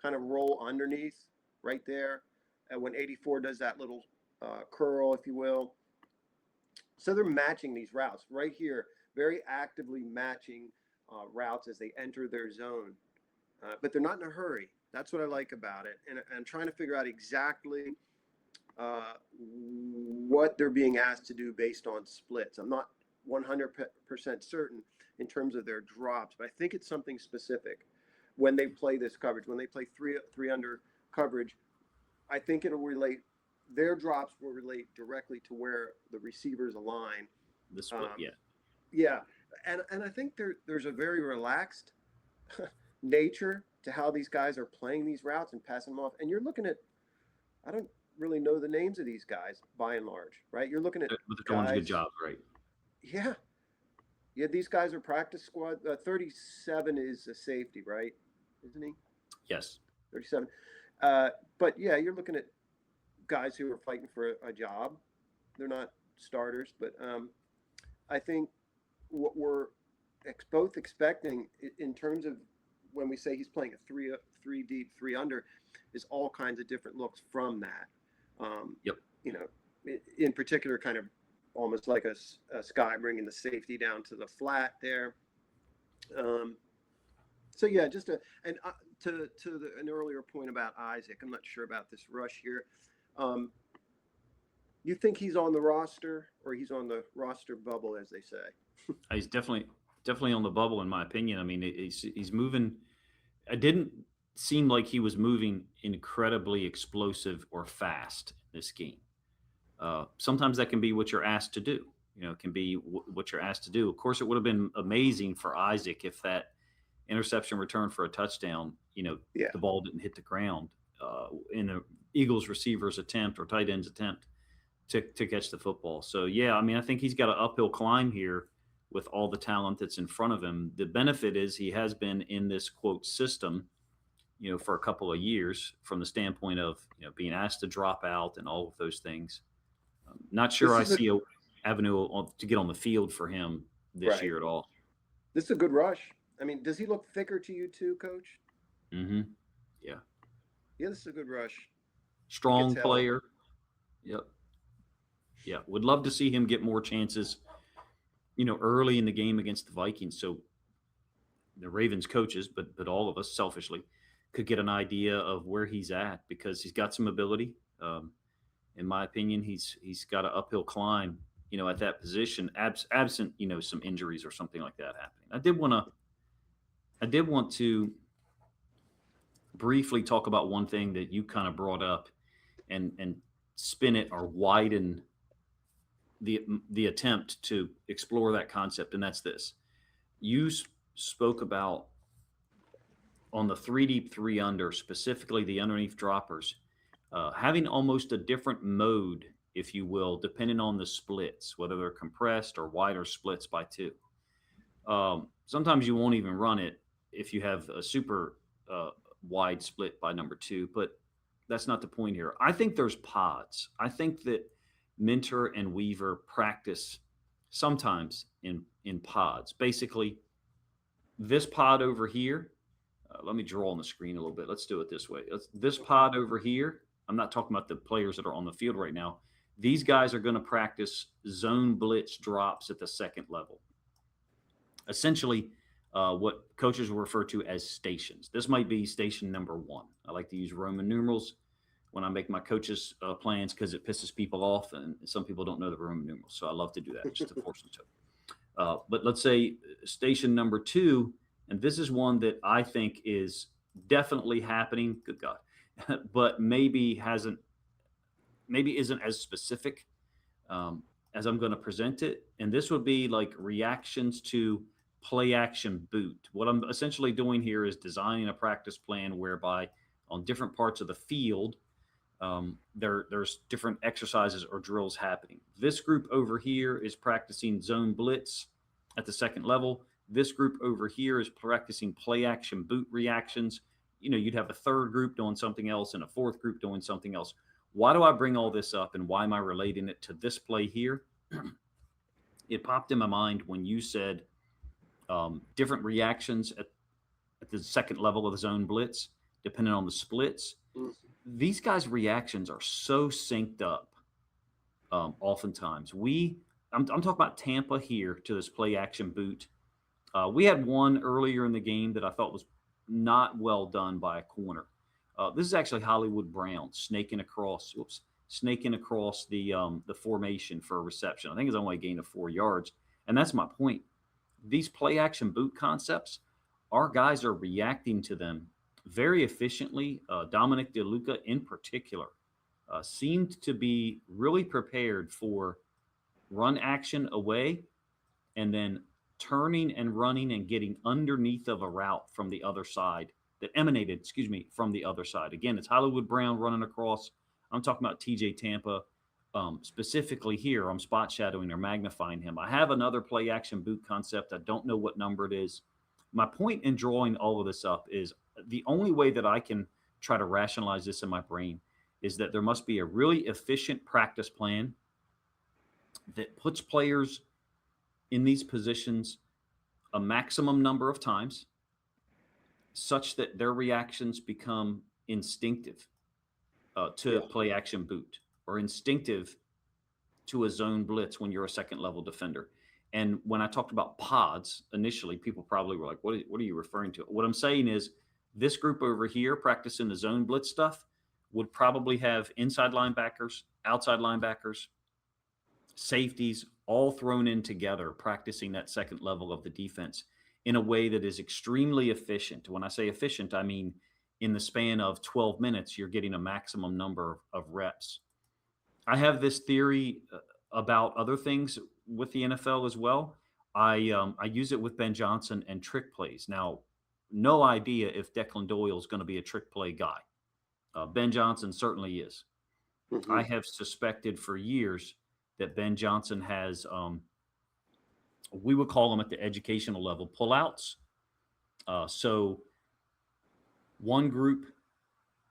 kind of roll underneath right there. And when 84 does that little curl, if you will. So they're matching these routes right here, very actively matching routes as they enter their zone. But they're not in a hurry. That's what I like about it. And I'm trying to figure out exactly what they're being asked to do based on splits. I'm not 100% certain in terms of their drops, but I think it's something specific. When they play this coverage, when they play three under coverage, I think their drops will relate directly to where the receivers align. The split, yeah, and I think there's a very relaxed nature to how these guys are playing these routes and passing them off. And you're looking at, I don't really know the names of these guys by and large, right? You're looking at but they're doing a good job, right? Yeah, these guys are practice squad. 37 is a safety, right? Isn't he? Yes. 37. But yeah, you're looking at guys who are fighting for a job. They're not starters, but I think what we're both expecting in terms of when we say he's playing a three deep, 3 under, is all kinds of different looks from that. Yep. In particular, kind of almost like a sky bringing the safety down to the flat there. So yeah, just an earlier point about Isaac, I'm not sure about this rush here. You think he's on the roster, or he's on the roster bubble, as they say? He's definitely on the bubble, in my opinion. I mean, he's moving. It didn't seem like he was moving incredibly explosive or fast in this game. Sometimes that can be what you're asked to do. It can be what you're asked to do. Of course, it would have been amazing for Isaac if that interception return for a touchdown, Yeah. the ball didn't hit the ground in the Eagles receiver's attempt or tight end's attempt to catch the football. So, yeah, I mean, I think he's got an uphill climb here with all the talent that's in front of him. The benefit is he has been in this, quote, system, for a couple of years from the standpoint of, being asked to drop out and all of those things. Not sure I see a avenue to get on the field for him this year at all. This is a good rush. I mean, does he look thicker to you too, Coach? Mm-hmm. Yeah. Yeah, this is a good rush. Strong player. Yep. Yeah. Would love to see him get more chances, early in the game against the Vikings. So the Ravens coaches, but all of us selfishly could get an idea of where he's at, because he's got some ability. In my opinion, he's got an uphill climb, at that position, absent, some injuries or something like that happening. I did want to briefly talk about one thing that you kind of brought up and spin it or widen the attempt to explore that concept. And that's this. You spoke about on the 3 deep, 3 under, specifically the underneath droppers, having almost a different mode, if you will, depending on the splits, whether they're compressed or wider splits by 2. Sometimes you won't even run it if you have a super wide split by number 2, but that's not the point here. I think there's pods. I think that Minter and Weaver practice sometimes in pods. Basically, this pod over here, let me draw on the screen a little bit. Let's do it this way. This pod over here, I'm not talking about the players that are on the field right now. These guys are going to practice zone blitz drops at the second level. Essentially, what coaches will refer to as stations. This might be station number 1. I like to use Roman numerals when I make my coaches' plans because it pisses people off, and some people don't know the Roman numerals. So I love to do that just to force them to. But let's say station number 2, and this is one that I think is definitely happening. Good God. But maybe isn't as specific as I'm going to present it. And this would be like reactions to play action boot. What I'm essentially doing here is designing a practice plan whereby on different parts of the field, there's different exercises or drills happening. This group over here is practicing zone blitz at the second level. This group over here is practicing play action boot reactions. You'd have a third group doing something else and a fourth group doing something else. Why do I bring all this up, and why am I relating it to this play here? It popped in my mind when you said different reactions at the second level of the zone blitz, depending on the splits. These guys' reactions are so synced up. Oftentimes, I'm talking about Tampa here to this play action boot. We had one earlier in the game that I thought was not well done by a corner. This is actually Hollywood Brown snaking across the formation for a reception. I think it's only a gain of 4 yards, and that's my point. These play action boot concepts, our guys are reacting to them very efficiently. Dominic DeLuca in particular seemed to be really prepared for run action away and then turning and running and getting underneath of a route from the other side that emanated, from the other side. Again, it's Hollywood Brown running across. I'm talking about TJ Tampa. Specifically here, I'm spot shadowing or magnifying him. I have another play action boot concept. I don't know what number it is. My point in drawing all of this up is the only way that I can try to rationalize this in my brain is that there must be a really efficient practice plan that puts players in these positions a maximum number of times such that their reactions become instinctive to play action boot or instinctive to a zone blitz when you're a second level defender. And when I talked about pods initially, people probably were like, what are you referring to? What I'm saying is this group over here practicing the zone blitz stuff would probably have inside linebackers, outside linebackers, safeties all thrown in together, practicing that second level of the defense in a way that is extremely efficient. When I say efficient, I mean in the span of 12 minutes, you're getting a maximum number of reps. I have this theory about other things with the NFL as well. I use it with Ben Johnson and trick plays. Now, no idea if Declan Doyle is going to be a trick play guy. Ben Johnson certainly is. Mm-hmm. I have suspected for years that Ben Johnson has, we would call them at the educational level, pullouts. So one group,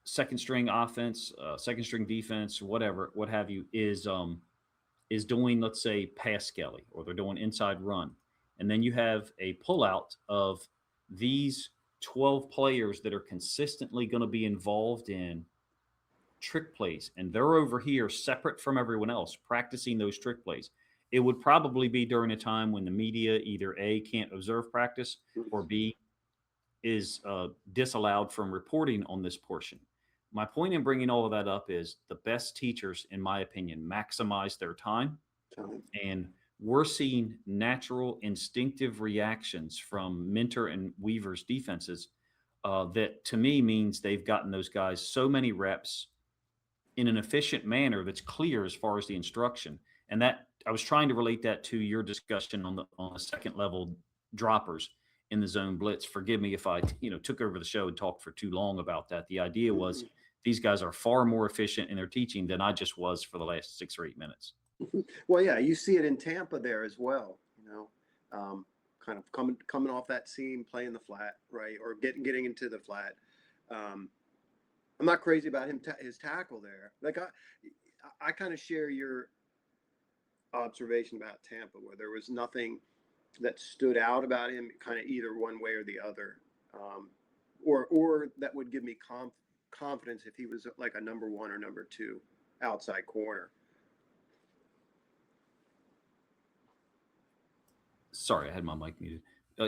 second string offense, second string defense, whatever, what have you, is doing, let's say, pass skelly, or they're doing inside run. And then you have a pullout of these 12 players that are consistently going to be involved in trick plays. And they're over here separate from everyone else practicing those trick plays. It would probably be during a time when the media either A, can't observe practice, or B, is disallowed from reporting on this portion. My point in bringing all of that up is the best teachers, in my opinion, maximize their time. And we're seeing natural, instinctive reactions from Minter and Weaver's defenses that to me means they've gotten those guys so many reps in an efficient manner that's clear as far as the instruction. And that I was trying to relate that to your discussion on the second level droppers in the zone blitz. Forgive me if I took over the show and talked for too long about that. The idea was these guys are far more efficient in their teaching than I just was for the last 6 or 8 minutes. Well, yeah, you see it in Tampa there as well. Kind of coming off that seam, playing the flat, right, or getting into the flat. I'm not crazy about his tackle there. Like I kind of share your observation about Tampa, where there was nothing that stood out about him, kind of either one way or the other, or that would give me confidence if he was like a number 1 or number 2 outside corner. Sorry, I had my mic muted.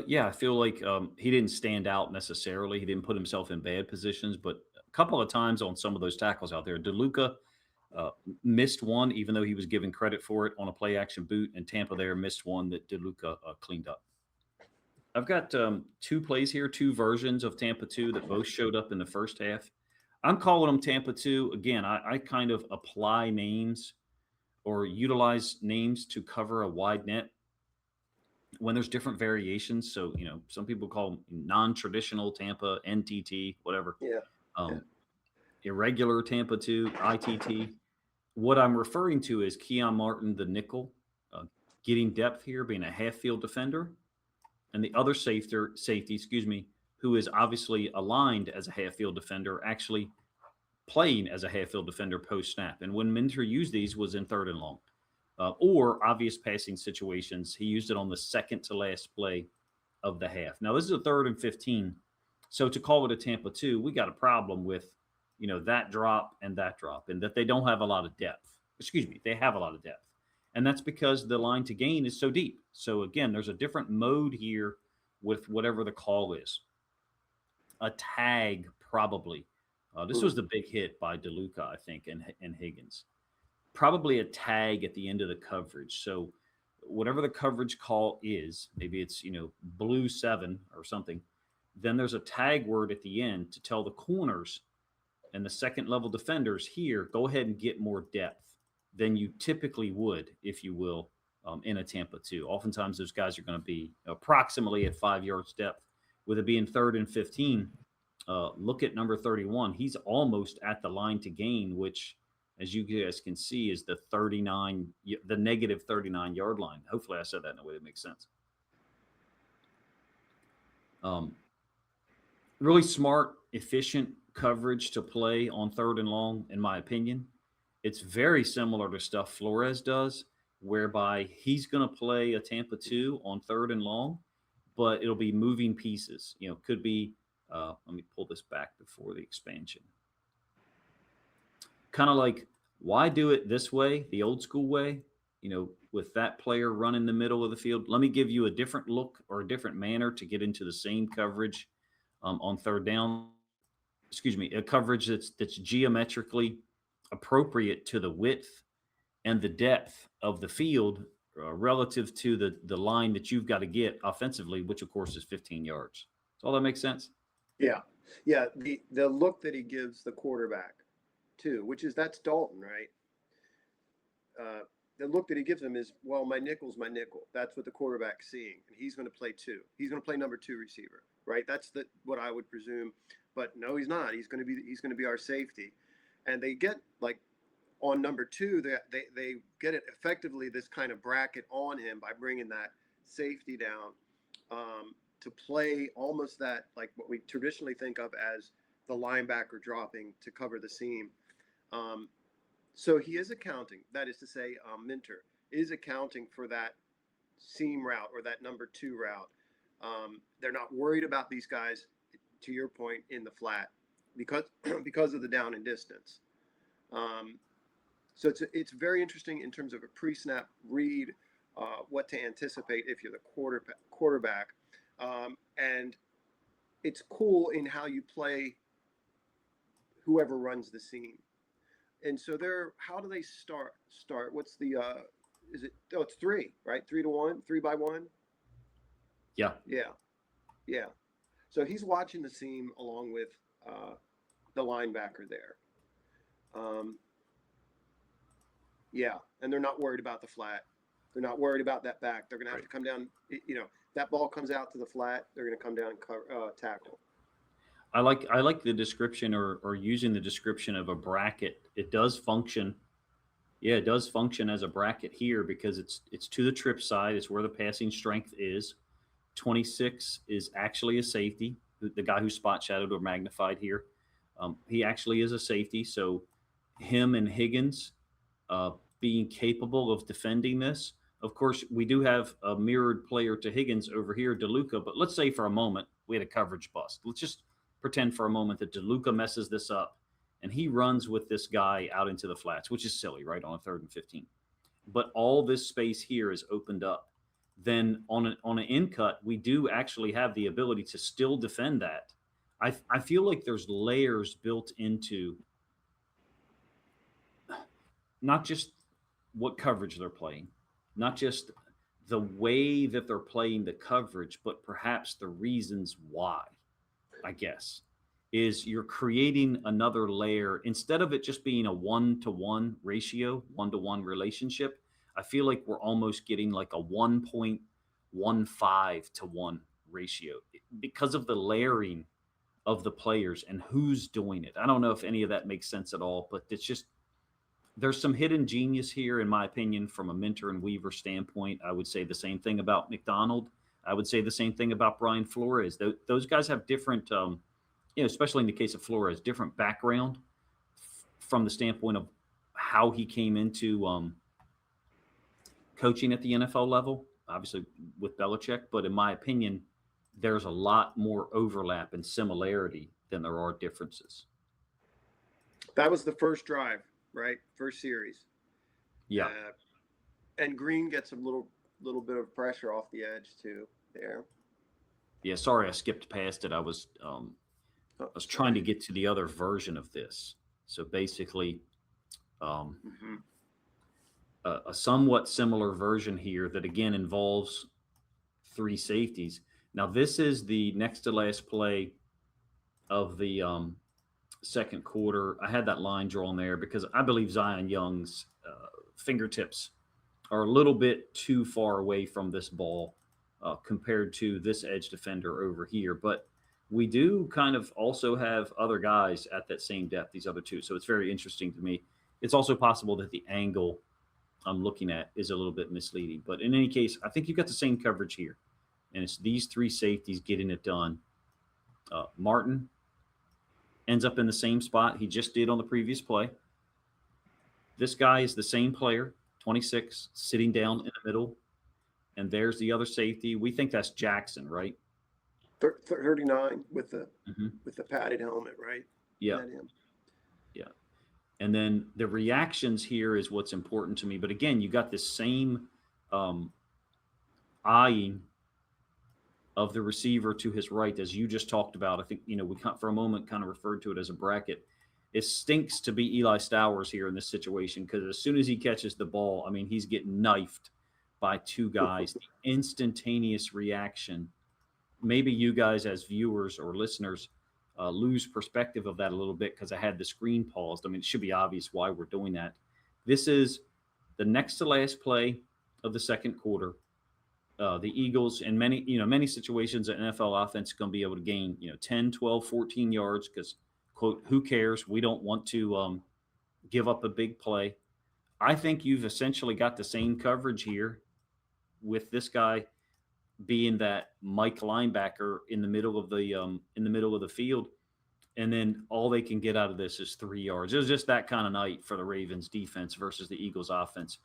Yeah, I feel like he didn't stand out necessarily. He didn't put himself in bad positions, but a couple of times on some of those tackles out there, DeLuca missed one, even though he was given credit for it on a play action boot, and Tampa there missed one that DeLuca cleaned up. I've got 2 plays here, 2 versions of Tampa 2 that both showed up in the first half. I'm calling them Tampa 2. Again, I kind of apply names or utilize names to cover a wide net when there's different variations. So, some people call them non-traditional Tampa, NTT, whatever. Yeah. Irregular Tampa 2, ITT. What I'm referring to is Keon Martin, the nickel, getting depth here, being a half-field defender, and the other safety, who is obviously aligned as a half-field defender, actually playing as a half-field defender post-snap. And when Minter used these was in 3rd and long. Or obvious passing situations. He used it on the second to last play of the half. Now, this is a 3rd and 15. So to call it a Tampa 2, we got a problem with, that drop, and that they don't have a lot of depth. They have a lot of depth. And that's because the line to gain is so deep. So again, there's a different mode here with whatever the call is. A tag, probably. This was the big hit by DeLuca, I think, and Higgins. Probably a tag at the end of the coverage. So whatever the coverage call is, maybe it's, blue 7 or something, then there's a tag word at the end to tell the corners and the second level defenders here, go ahead and get more depth than you typically would, if you will, in a Tampa 2. Oftentimes those guys are going to be approximately at 5 yards depth. With it being 3rd and 15, look at number 31. He's almost at the line to gain, which, as you guys can see, is the negative 39 yard line. Hopefully I said that in a way that makes sense. Really smart, efficient coverage to play on 3rd and long, in my opinion. It's very similar to stuff Flores does, whereby he's going to play a Tampa 2 on 3rd and long, but it'll be moving pieces. Could be, let me pull this back before the expansion. Kind of like, why do it this way, the old school way? with that player running the middle of the field, let me give you a different look or a different manner to get into the same coverage on third down. Excuse me, a coverage that's geometrically appropriate to the width and the depth of the field relative to the line that you've got to get offensively, which of course is 15 yards. Does all that make sense? Yeah, yeah. The look that he gives the quarterback too, that's Dalton, right? The look that he gives him is, well, my nickel's my nickel. That's what the quarterback's seeing, and he's going to play two. He's going to play number two receiver, right? That's what I would presume, but no, he's not. He's going to be our safety, and they get like on number two, they get it effectively this kind of bracket on him by bringing that safety down to play almost that like what we traditionally think of as the linebacker dropping to cover the seam. So he is accounting, that is to say, Minter is accounting for that seam route or that number two route. They're not worried about these guys, to your point, in the flat because of the down and distance. So it's very interesting in terms of a pre-snap read, what to anticipate if you're the quarterback. And it's cool in how you play whoever runs the seam. And so how do they start? What's the, it's 3, right? 3-1, 3-by-1. Yeah. Yeah. So he's watching the seam along with the linebacker there. Yeah. And they're not worried about the flat. They're not worried about that back. They're going to have to come down, that ball comes out to the flat. They're going to come down and tackle. I like the description or using the description of a bracket. It does function. Yeah, it does function as a bracket here because it's to the trip side. It's where the passing strength is. 26 is actually a safety. The guy who's spot shadowed or magnified here, he actually is a safety. So him and Higgins being capable of defending this. Of course, we do have a mirrored player to Higgins over here, DeLuca. But let's say for a moment we had a coverage bust. Let's just pretend for a moment that DeLuca messes this up and he runs with this guy out into the flats, which is silly, right, on a 3rd and 15. But all this space here is opened up. Then on an in cut, we do actually have the ability to still defend that. I feel like there's layers built into not just what coverage they're playing, not just the way that they're playing the coverage, but perhaps the reasons why, I guess, is you're creating another layer. Instead of it just being a 1-to-1 ratio, 1-to-1 relationship, I feel like we're almost getting like a 1.15-to-1 ratio because of the layering of the players and who's doing it. I don't know if any of that makes sense at all, but it's just, there's some hidden genius here, in my opinion, from a Minter and Weaver standpoint. I would say the same thing about McDonald. I would say the same thing about Brian Flores. Those guys have different, especially in the case of Flores, different background from the standpoint of how he came into coaching at the NFL level, obviously with Belichick. But in my opinion, there's a lot more overlap and similarity than there are differences. That was the first drive, right? First series. Yeah. And Green gets a little bit of pressure off the edge too there. Yeah, sorry I skipped past it. I was trying to get to the other version of this. So basically, a somewhat similar version here that again involves 3 safeties. Now this is the next to last play of the second quarter. I had that line drawn there because I believe Zion Young's fingertips are a little bit too far away from this ball compared to this edge defender over here. But we do kind of also have other guys at that same depth, these other 2. So it's very interesting to me. It's also possible that the angle I'm looking at is a little bit misleading. But in any case, I think you've got the same coverage here. And it's these 3 safeties getting it done. Martin ends up in the same spot he just did on the previous play. This guy is the same player, 26, sitting down in the middle. And there's the other safety. We think that's Jackson, right? 39 with the padded helmet, right? Yeah. Yeah. And then the reactions here is what's important to me. But again, you got this same um, eyeing of the receiver to his right, as you just talked about. I think, we for a moment kind of referred to it as a bracket. It stinks to be Eli Stowers here in this situation because as soon as he catches the ball, I mean, he's getting knifed by two guys. The instantaneous reaction. Maybe you guys, as viewers or listeners, lose perspective of that a little bit because I had the screen paused. I mean, it should be obvious why we're doing that. This is the next to last play of the second quarter. The Eagles, in many situations, an NFL offense is going to be able to gain 10, 12, 14 yards because, quote, who cares? We don't want to give up a big play. I think you've essentially got the same coverage here with this guy being that Mike linebacker in the middle of the field, and then all they can get out of this is 3 yards. It was just that kind of night for the Ravens defense versus the Eagles offense.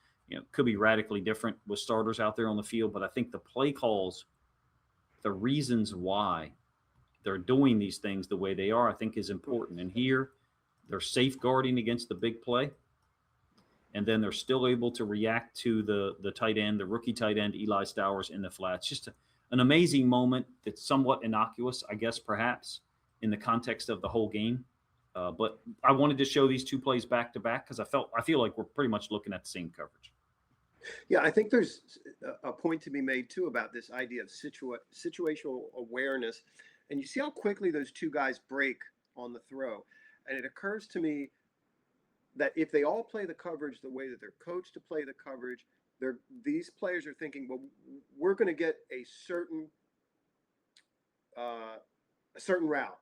Could be radically different with starters out there on the field, but I think the play calls, the reasons why they're doing these things the way they are, I think is important. And here, they're safeguarding against the big play, and then they're still able to react to the tight end, the rookie tight end, Eli Stowers in the flats. Just an amazing moment that's somewhat innocuous, I guess, perhaps, in the context of the whole game. But I wanted to show these two plays back to back because I feel like we're pretty much looking at the same coverage. Yeah, I think there's a point to be made too about this idea of situational awareness. And you see how quickly those two guys break on the throw. And it occurs to me that if they all play the coverage the way that they're coached to play the coverage, these players are thinking, well, we're going to get a certain route.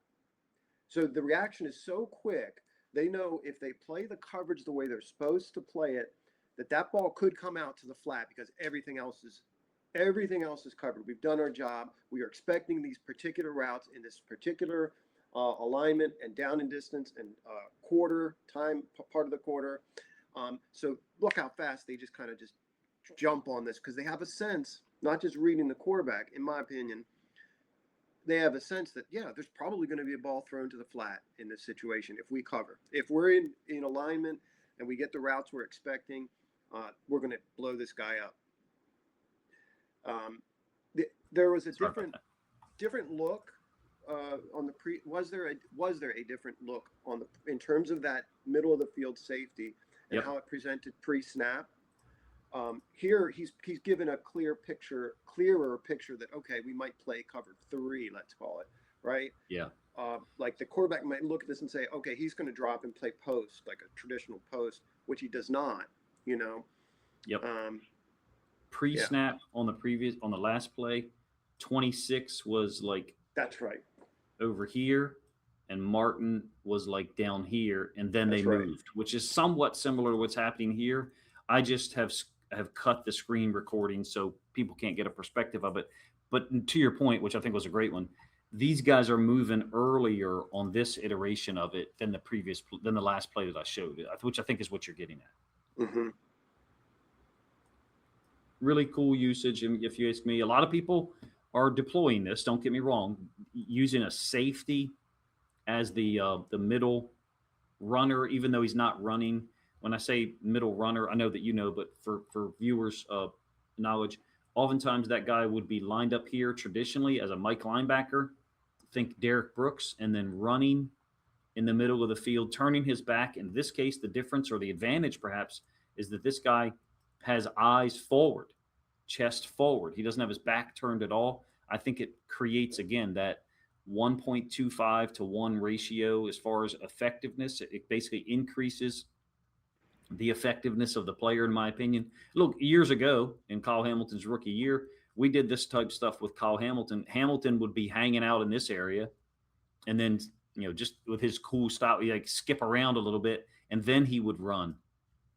So the reaction is so quick. They know if they play the coverage the way they're supposed to play it, that ball could come out to the flat because everything else is covered. We've done our job. We are expecting these particular routes in this particular alignment and down in distance and quarter time, part of the quarter. So look how fast they just kind of just jump on this because they have a sense, not just reading the quarterback, in my opinion, they have a sense that, yeah, there's probably going to be a ball thrown to the flat in this situation if we cover. If we're in alignment and we get the routes we're expecting, we're going to blow this guy up. There was a different look on the pre. Was there a different look in terms of that middle of the field safety and how it presented pre-snap? Here he's given a clearer picture that, okay, we might play cover 3, let's call it, right? Yeah. Like the quarterback might look at this and say, okay, he's going to drop and play post, like a traditional post, which he does not, Yep. Pre-snap on the last play, 26 was like, that's right, over here, and Martin was like down here, and then they moved, which is somewhat similar to what's happening here. I just have cut the screen recording so people can't get a perspective of it. But to your point, which I think was a great one, these guys are moving earlier on this iteration of it than the last play that I showed, which I think is what you're getting at. Mm-hmm. Really cool usage, if you ask me. A lot of people are deploying this, don't get me wrong, using a safety as the middle runner, even though he's not running. When I say middle runner, I know that but for viewers' knowledge, oftentimes that guy would be lined up here traditionally as a Mike linebacker. Think Derek Brooks, and then running in the middle of the field, turning his back. In this case, the difference or the advantage perhaps is that this guy has eyes forward, chest forward. He doesn't have his back turned at all. I think it creates, again, that 1.25 to 1 ratio as far as effectiveness. It basically increases the effectiveness of the player, in my opinion. Look, years ago in Kyle Hamilton's rookie year, we did this type of stuff with Kyle Hamilton. Hamilton would be hanging out in this area, and then, just with his cool style, he like skip around a little bit, and then he would run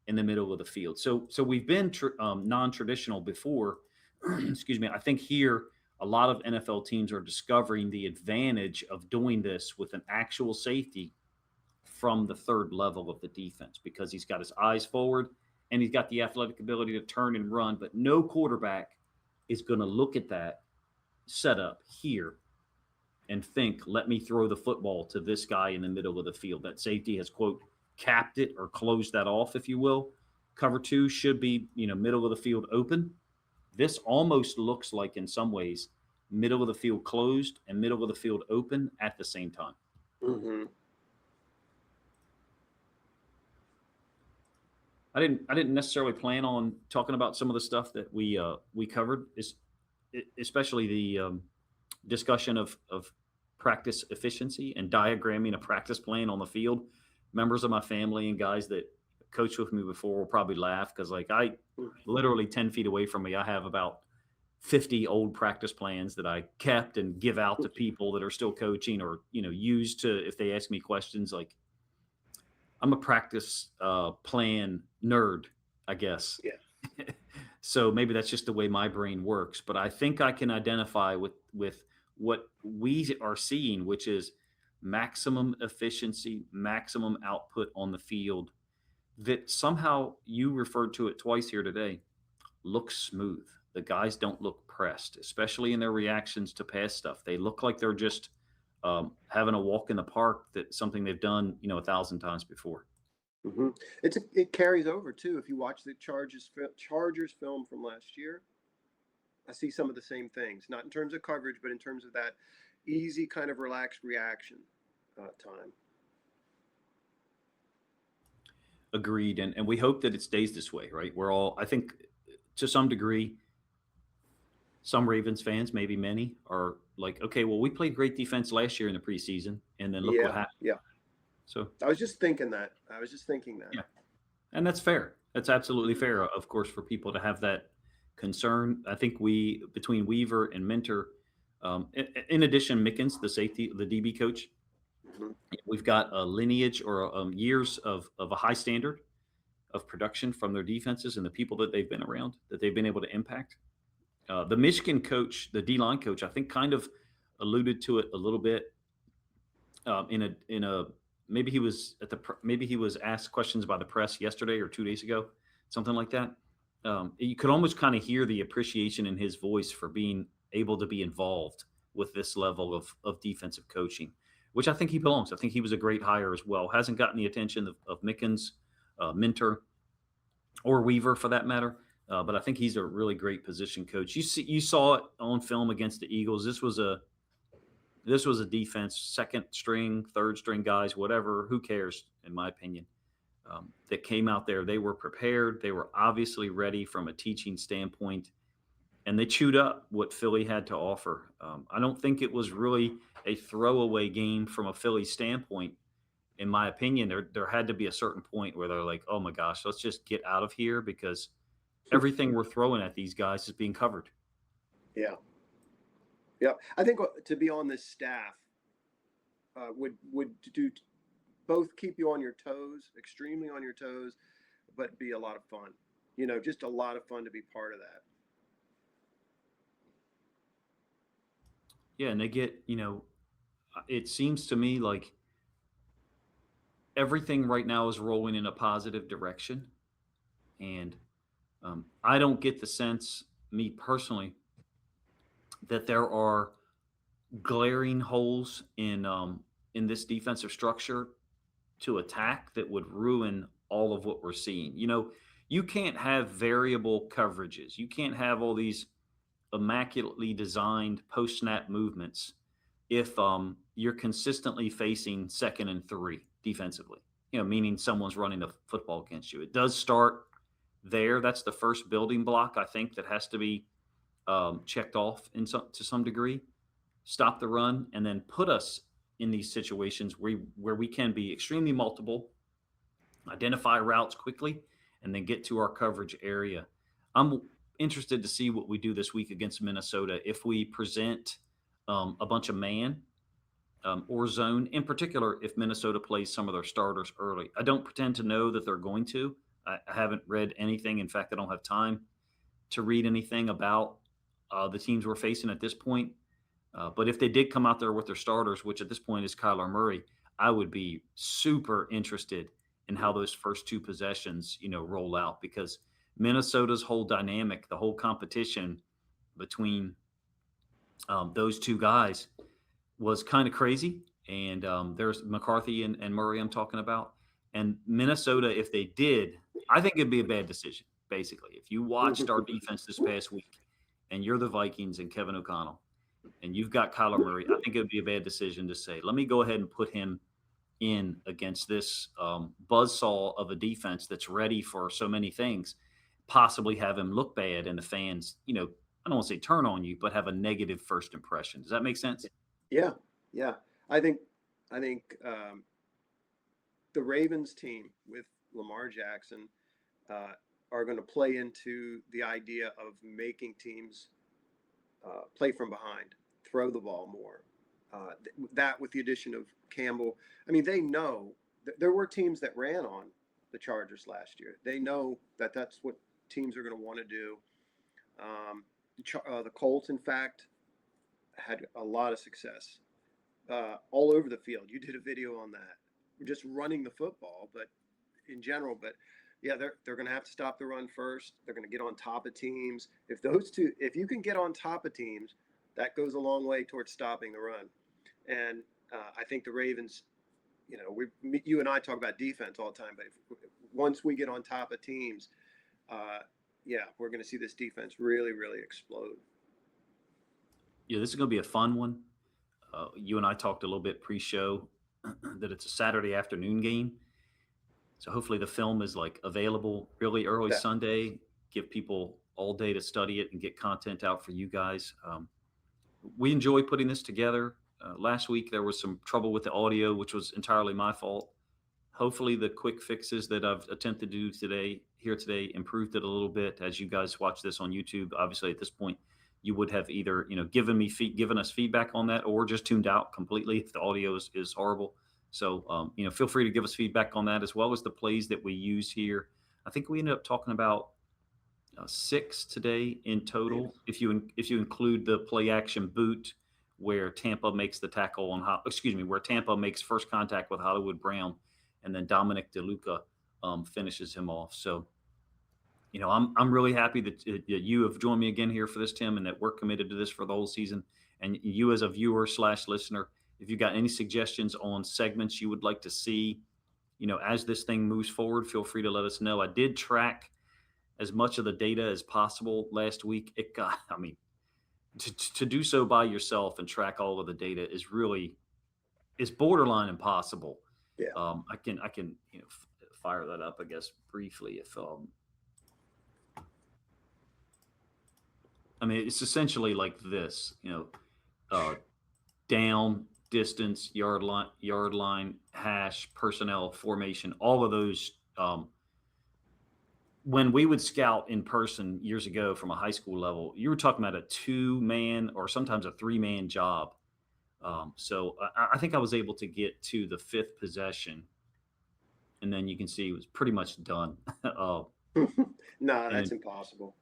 in the middle of the field. So we've been non-traditional before. Excuse me. I think here a lot of NFL teams are discovering the advantage of doing this with an actual safety from the third level of the defense, because he's got his eyes forward and he's got the athletic ability to turn and run. But no quarterback is going to look at that setup here and think, let me throw the football to this guy in the middle of the field. That safety has, quote, capped it or closed that off, if you will. Cover two should be, middle of the field open. This almost looks like, in some ways, middle of the field closed and middle of the field open at the same time. Mm-hmm. I didn't necessarily plan on talking about some of the stuff that we covered, especially the discussion of practice efficiency and diagramming a practice plan on the field. Members of my family and guys that coached with me before will probably laugh because, like, I literally 10 feet away from me, I have about 50 old practice plans that I kept and give out to people that are still coaching, or use to, if they ask me questions. Like, I'm a practice plan nerd, I guess. Yeah. So maybe that's just the way my brain works. But I think I can identify with what we are seeing, which is maximum efficiency, maximum output on the field. That somehow, you referred to it twice here today, looks smooth. The guys don't look pressed, especially in their reactions to pass stuff. They look like they're just having a walk in the park. That's something they've done, 1,000 times before. Mm-hmm. It carries over too. If you watch the Chargers film from last year, I see some of the same things, not in terms of coverage, but in terms of that easy kind of relaxed reaction time. Agreed. And we hope that it stays this way, right? We're all, I think, to some degree, some Ravens fans, maybe many, are like, okay, well, we played great defense last year in the preseason, and then look what Yeah, happened. yeah. So I was just thinking that. yeah, and that's fair. That's absolutely fair, of course, for people to have that concern. I think between Weaver and Minter, in addition, Mickens, the safety, the DB coach, Mm-hmm. we've got a lineage, or years of a high standard of production from their defenses and the people that they've been around, that they've been able to impact. The Michigan coach, the D line coach, I think kind of alluded to it a little bit, in a maybe he was maybe he was asked questions by the press yesterday or 2 days ago, something like that. You could almost kind of hear the appreciation in his voice for being able to be involved with this level of defensive coaching, which I think he belongs. I think he was a great hire as well. Hasn't gotten the attention of Mickens, Minter, or Weaver for that matter. But I think he's a really great position coach. You saw it on film against the Eagles. This was a defense, second string, third string guys, whatever. Who cares? In my opinion, that came out there. They were prepared. They were obviously ready from a teaching standpoint, and they chewed up what Philly had to offer. I don't think it was really a throwaway game from a Philly standpoint. In my opinion, there had to be a certain point where they're like, "Oh my gosh, let's just get out of here," because everything we're throwing at these guys is being covered. Yeah, yeah. I think to be on this staff would do both keep you on your toes, extremely on your toes, but be a lot of fun. Just a lot of fun to be part of that. Yeah, and they get, it seems to me like everything right now is rolling in a positive direction. And I don't get the sense, me personally, that there are glaring holes in this defensive structure to attack that would ruin all of what we're seeing. You can't have variable coverages. You can't have all these immaculately designed post snap movements if you're consistently facing 2nd and 3 defensively. Meaning someone's running the football against you. It does start there. That's the first building block, I think, that has to be checked off to some degree. Stop the run, and then put us in these situations where we can be extremely multiple, identify routes quickly, and then get to our coverage area. I'm interested to see what we do this week against Minnesota if we present a bunch of man or zone, in particular if Minnesota plays some of their starters early. I don't pretend to know that they're going to. I haven't read anything. In fact, I don't have time to read anything about the teams we're facing at this point. But if they did come out there with their starters, which at this point is Kyler Murray, I would be super interested in how those first 2 possessions, roll out, because Minnesota's whole dynamic, the whole competition between those 2 guys was kind of crazy. And there's McCarthy and Murray I'm talking about. And Minnesota, if they did, I think it'd be a bad decision. Basically, if you watched our defense this past week, and you're the Vikings and Kevin O'Connell, and you've got Kyler Murray, I think it would be a bad decision to say, let me go ahead and put him in against this buzzsaw of a defense that's ready for so many things, possibly have him look bad and the fans, I don't want to say turn on you, but have a negative first impression. Does that make sense? Yeah, yeah. I think I think the Ravens team with Lamar Jackson are going to play into the idea of making teams play from behind, throw the ball more. That with the addition of Campbell, I mean, they know there were teams that ran on the Chargers last year. They know that that's what teams are going to want to do. The Colts, in fact, had a lot of success all over the field. You did a video on that. We're just running the football, but in general, but yeah, they're going to have to stop the run first. They're going to get on top of teams. If you can get on top of teams, that goes a long way towards stopping the run. And I think the Ravens, you and I talk about defense all the time, but once we get on top of teams, we're going to see this defense really, really explode. Yeah, this is going to be a fun one. You and I talked a little bit pre-show that it's a Saturday afternoon game. So hopefully the film is like available really early Yeah. Sunday, give people all day to study it and get content out for you guys. We enjoy putting this together. Last week there was some trouble with the audio, which was entirely my fault. Hopefully the quick fixes that I've attempted to do today improved it a little bit. As you guys watch this on YouTube, obviously at this point you would have either given us feedback on that or just tuned out completely if the audio is horrible. So feel free to give us feedback on that, as well as the plays that we use here. I think we ended up talking about 6 today in total, if you include the play action boot where Tampa makes the tackle where Tampa makes first contact with Hollywood Brown, and then Dominic DeLuca finishes him off. So, I'm really happy that you have joined me again here for this, Tim, and that we're committed to this for the whole season. And you as a viewer / listener, if you've got any suggestions on segments you would like to see, as this thing moves forward, feel free to let us know. I did track as much of the data as possible last week. To do so by yourself and track all of the data is borderline impossible. Yeah. I can fire that up, I guess, briefly. If it's essentially like this, down, distance, yard line, hash, personnel, formation, all of those. When we would scout in person years ago from a high school level, you were talking about a 2-man or sometimes a 3-man job. So I think I was able to get to the 5th possession, and then you can see it was pretty much done. No, that's impossible.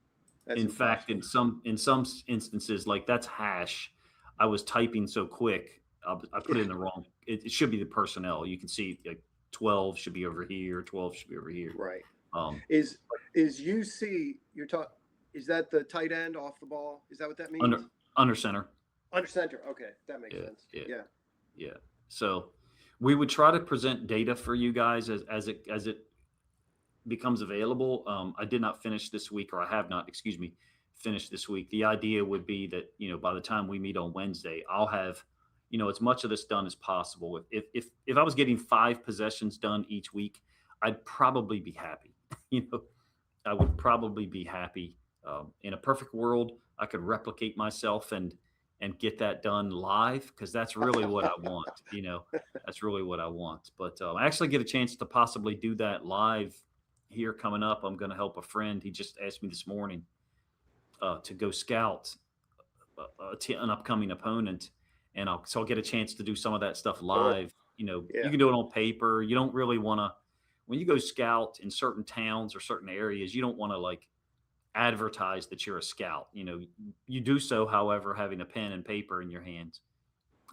In fact, in some instances, like that's hash, I was typing so quick, I put it in the wrong. It should be the personnel. You can see like 12 should be over here, 12 should be over here. Right. Is UC is that the tight end off the ball? Is that what that means? Under center. Under center. Okay, that makes sense. Yeah. So we would try to present data for you guys as it becomes available. I did not finish this week, or I have not, finished this week. The idea would be that, by the time we meet on Wednesday, I'll have, as much of this done as possible. If I was getting 5 possessions done each week, I'd probably be happy. I would probably be happy. In a perfect world, I could replicate myself and get that done live, because that's really what I want. That's really what I want. But I actually get a chance to possibly do that live here coming up. I'm going to help a friend. He just asked me this morning to go scout an upcoming opponent, and I'll get a chance to do some of that stuff live. You can do it on paper. You don't really want to. When you go scout in certain towns or certain areas, you don't want to like advertise that you're a scout. You do so, however, having a pen and paper in your hands.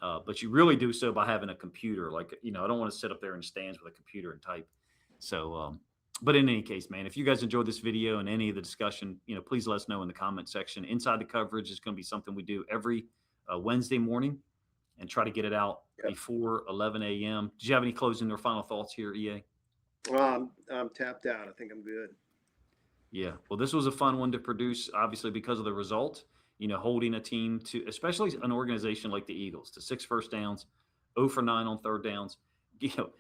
But you really do so by having a computer. Like, I don't want to sit up there in the stands with a computer and type. So, but in any case, man, if you guys enjoyed this video and any of the discussion, please let us know in the comment section. Inside the Coverage is going to be something we do every Wednesday morning, and try to get it out before 11 a.m. Did you have any closing or final thoughts here, EA? I'm tapped out. I think I'm good. Yeah. Well, this was a fun one to produce, obviously, because of the result. Holding a team to, especially an organization like the Eagles, to 6 first downs, 0 for 9 on third downs. You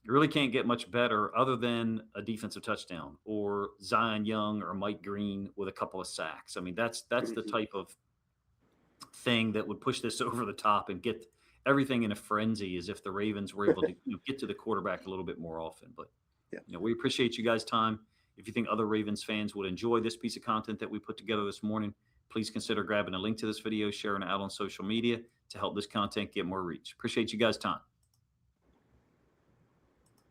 really can't get much better other than a defensive touchdown or Zion Young or Mike Green with a couple of sacks. I mean, that's the Mhm. type of thing that would push this over the top and get everything in a frenzy, as if the Ravens were able to get to the quarterback a little bit more often. But Yeah. we appreciate you guys' time. If you think other Ravens fans would enjoy this piece of content that we put together this morning, please consider grabbing a link to this video, sharing it out on social media to help this content get more reach. Appreciate you guys' time.